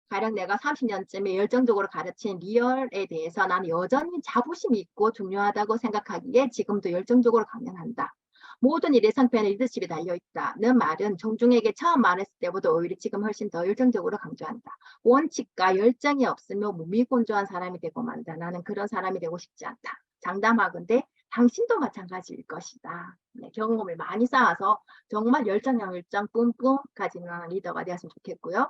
가령 내가 30년쯤에 열정적으로 가르친 리얼에 대해서 나는 여전히 자부심이 있고 중요하다고 생각하기에 지금도 열정적으로 강연한다. 모든 일의 성패는 리더십이 달려있다는 말은 종중에게 처음 말했을 때보다 오히려 지금 훨씬 더 열정적으로 강조한다. 원칙과 열정이 없으면 무미건조한 사람이 되고 만다. 나는 그런 사람이 되고 싶지 않다. 장담하건대 당신도 마찬가지일 것이다. 네, 경험을 많이 쌓아서 정말 열정 뿜뿜 가지는 리더가 되었으면 좋겠고요.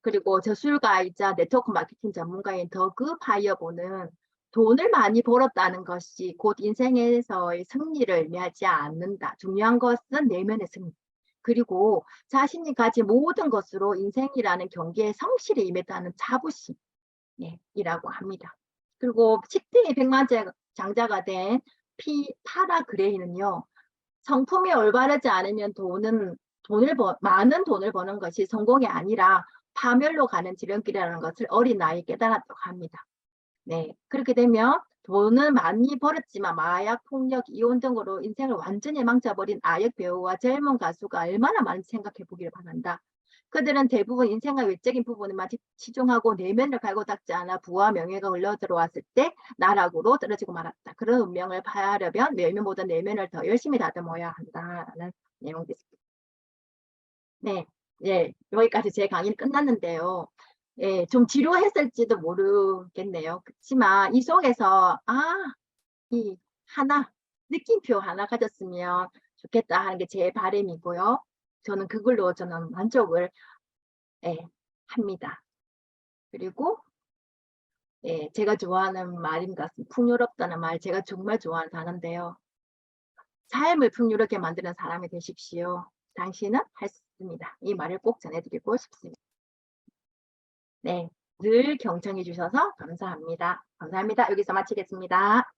그리고 저술가이자 네트워크 마케팅 전문가인 더그 파이어보는 돈을 많이 벌었다는 것이 곧 인생에서의 승리를 의미하지 않는다. 중요한 것은 내면의 승리. 그리고 자신이 가진 모든 것으로 인생이라는 경기에 성실히 임했다는 자부심. 이라고 합니다. 그리고 식등의 백만장자가 된 파라 그레이는요. 성품이 올바르지 않으면 많은 돈을 버는 것이 성공이 아니라 파멸로 가는 지름길이라는 것을 어린 나이에 깨달았다고 합니다. 네, 그렇게 되면 돈은 많이 벌었지만 마약, 폭력, 이혼 등으로 인생을 완전히 망쳐버린 아역 배우와 젊은 가수가 얼마나 많은지 생각해 보기를 바란다. 그들은 대부분 인생의 외적인 부분에만 치중하고 내면을 갈고 닦지 않아 부와 명예가 흘러들어왔을 때 나락으로 떨어지고 말았다. 그런 운명을 파하려면 외면보다 내면을 더 열심히 다듬어야 한다라는 내용이 있습니다. 네, 예, 여기까지 제 강의는 끝났는데요. 예, 좀 지루했을지도 모르겠네요. 그렇지만 이 속에서 이 하나 느낌표 하나 가졌으면 좋겠다 하는 게 제 바람이고요. 저는 그걸로 저는 만족을 합니다. 그리고 제가 좋아하는 말인 것 같습니다. 풍요롭다는 말 제가 정말 좋아하는 단어인데요. 삶을 풍요롭게 만드는 사람이 되십시오. 당신은 할 수 있습니다. 이 말을 꼭 전해드리고 싶습니다. 네, 늘 경청해 주셔서 감사합니다. 감사합니다. 여기서 마치겠습니다.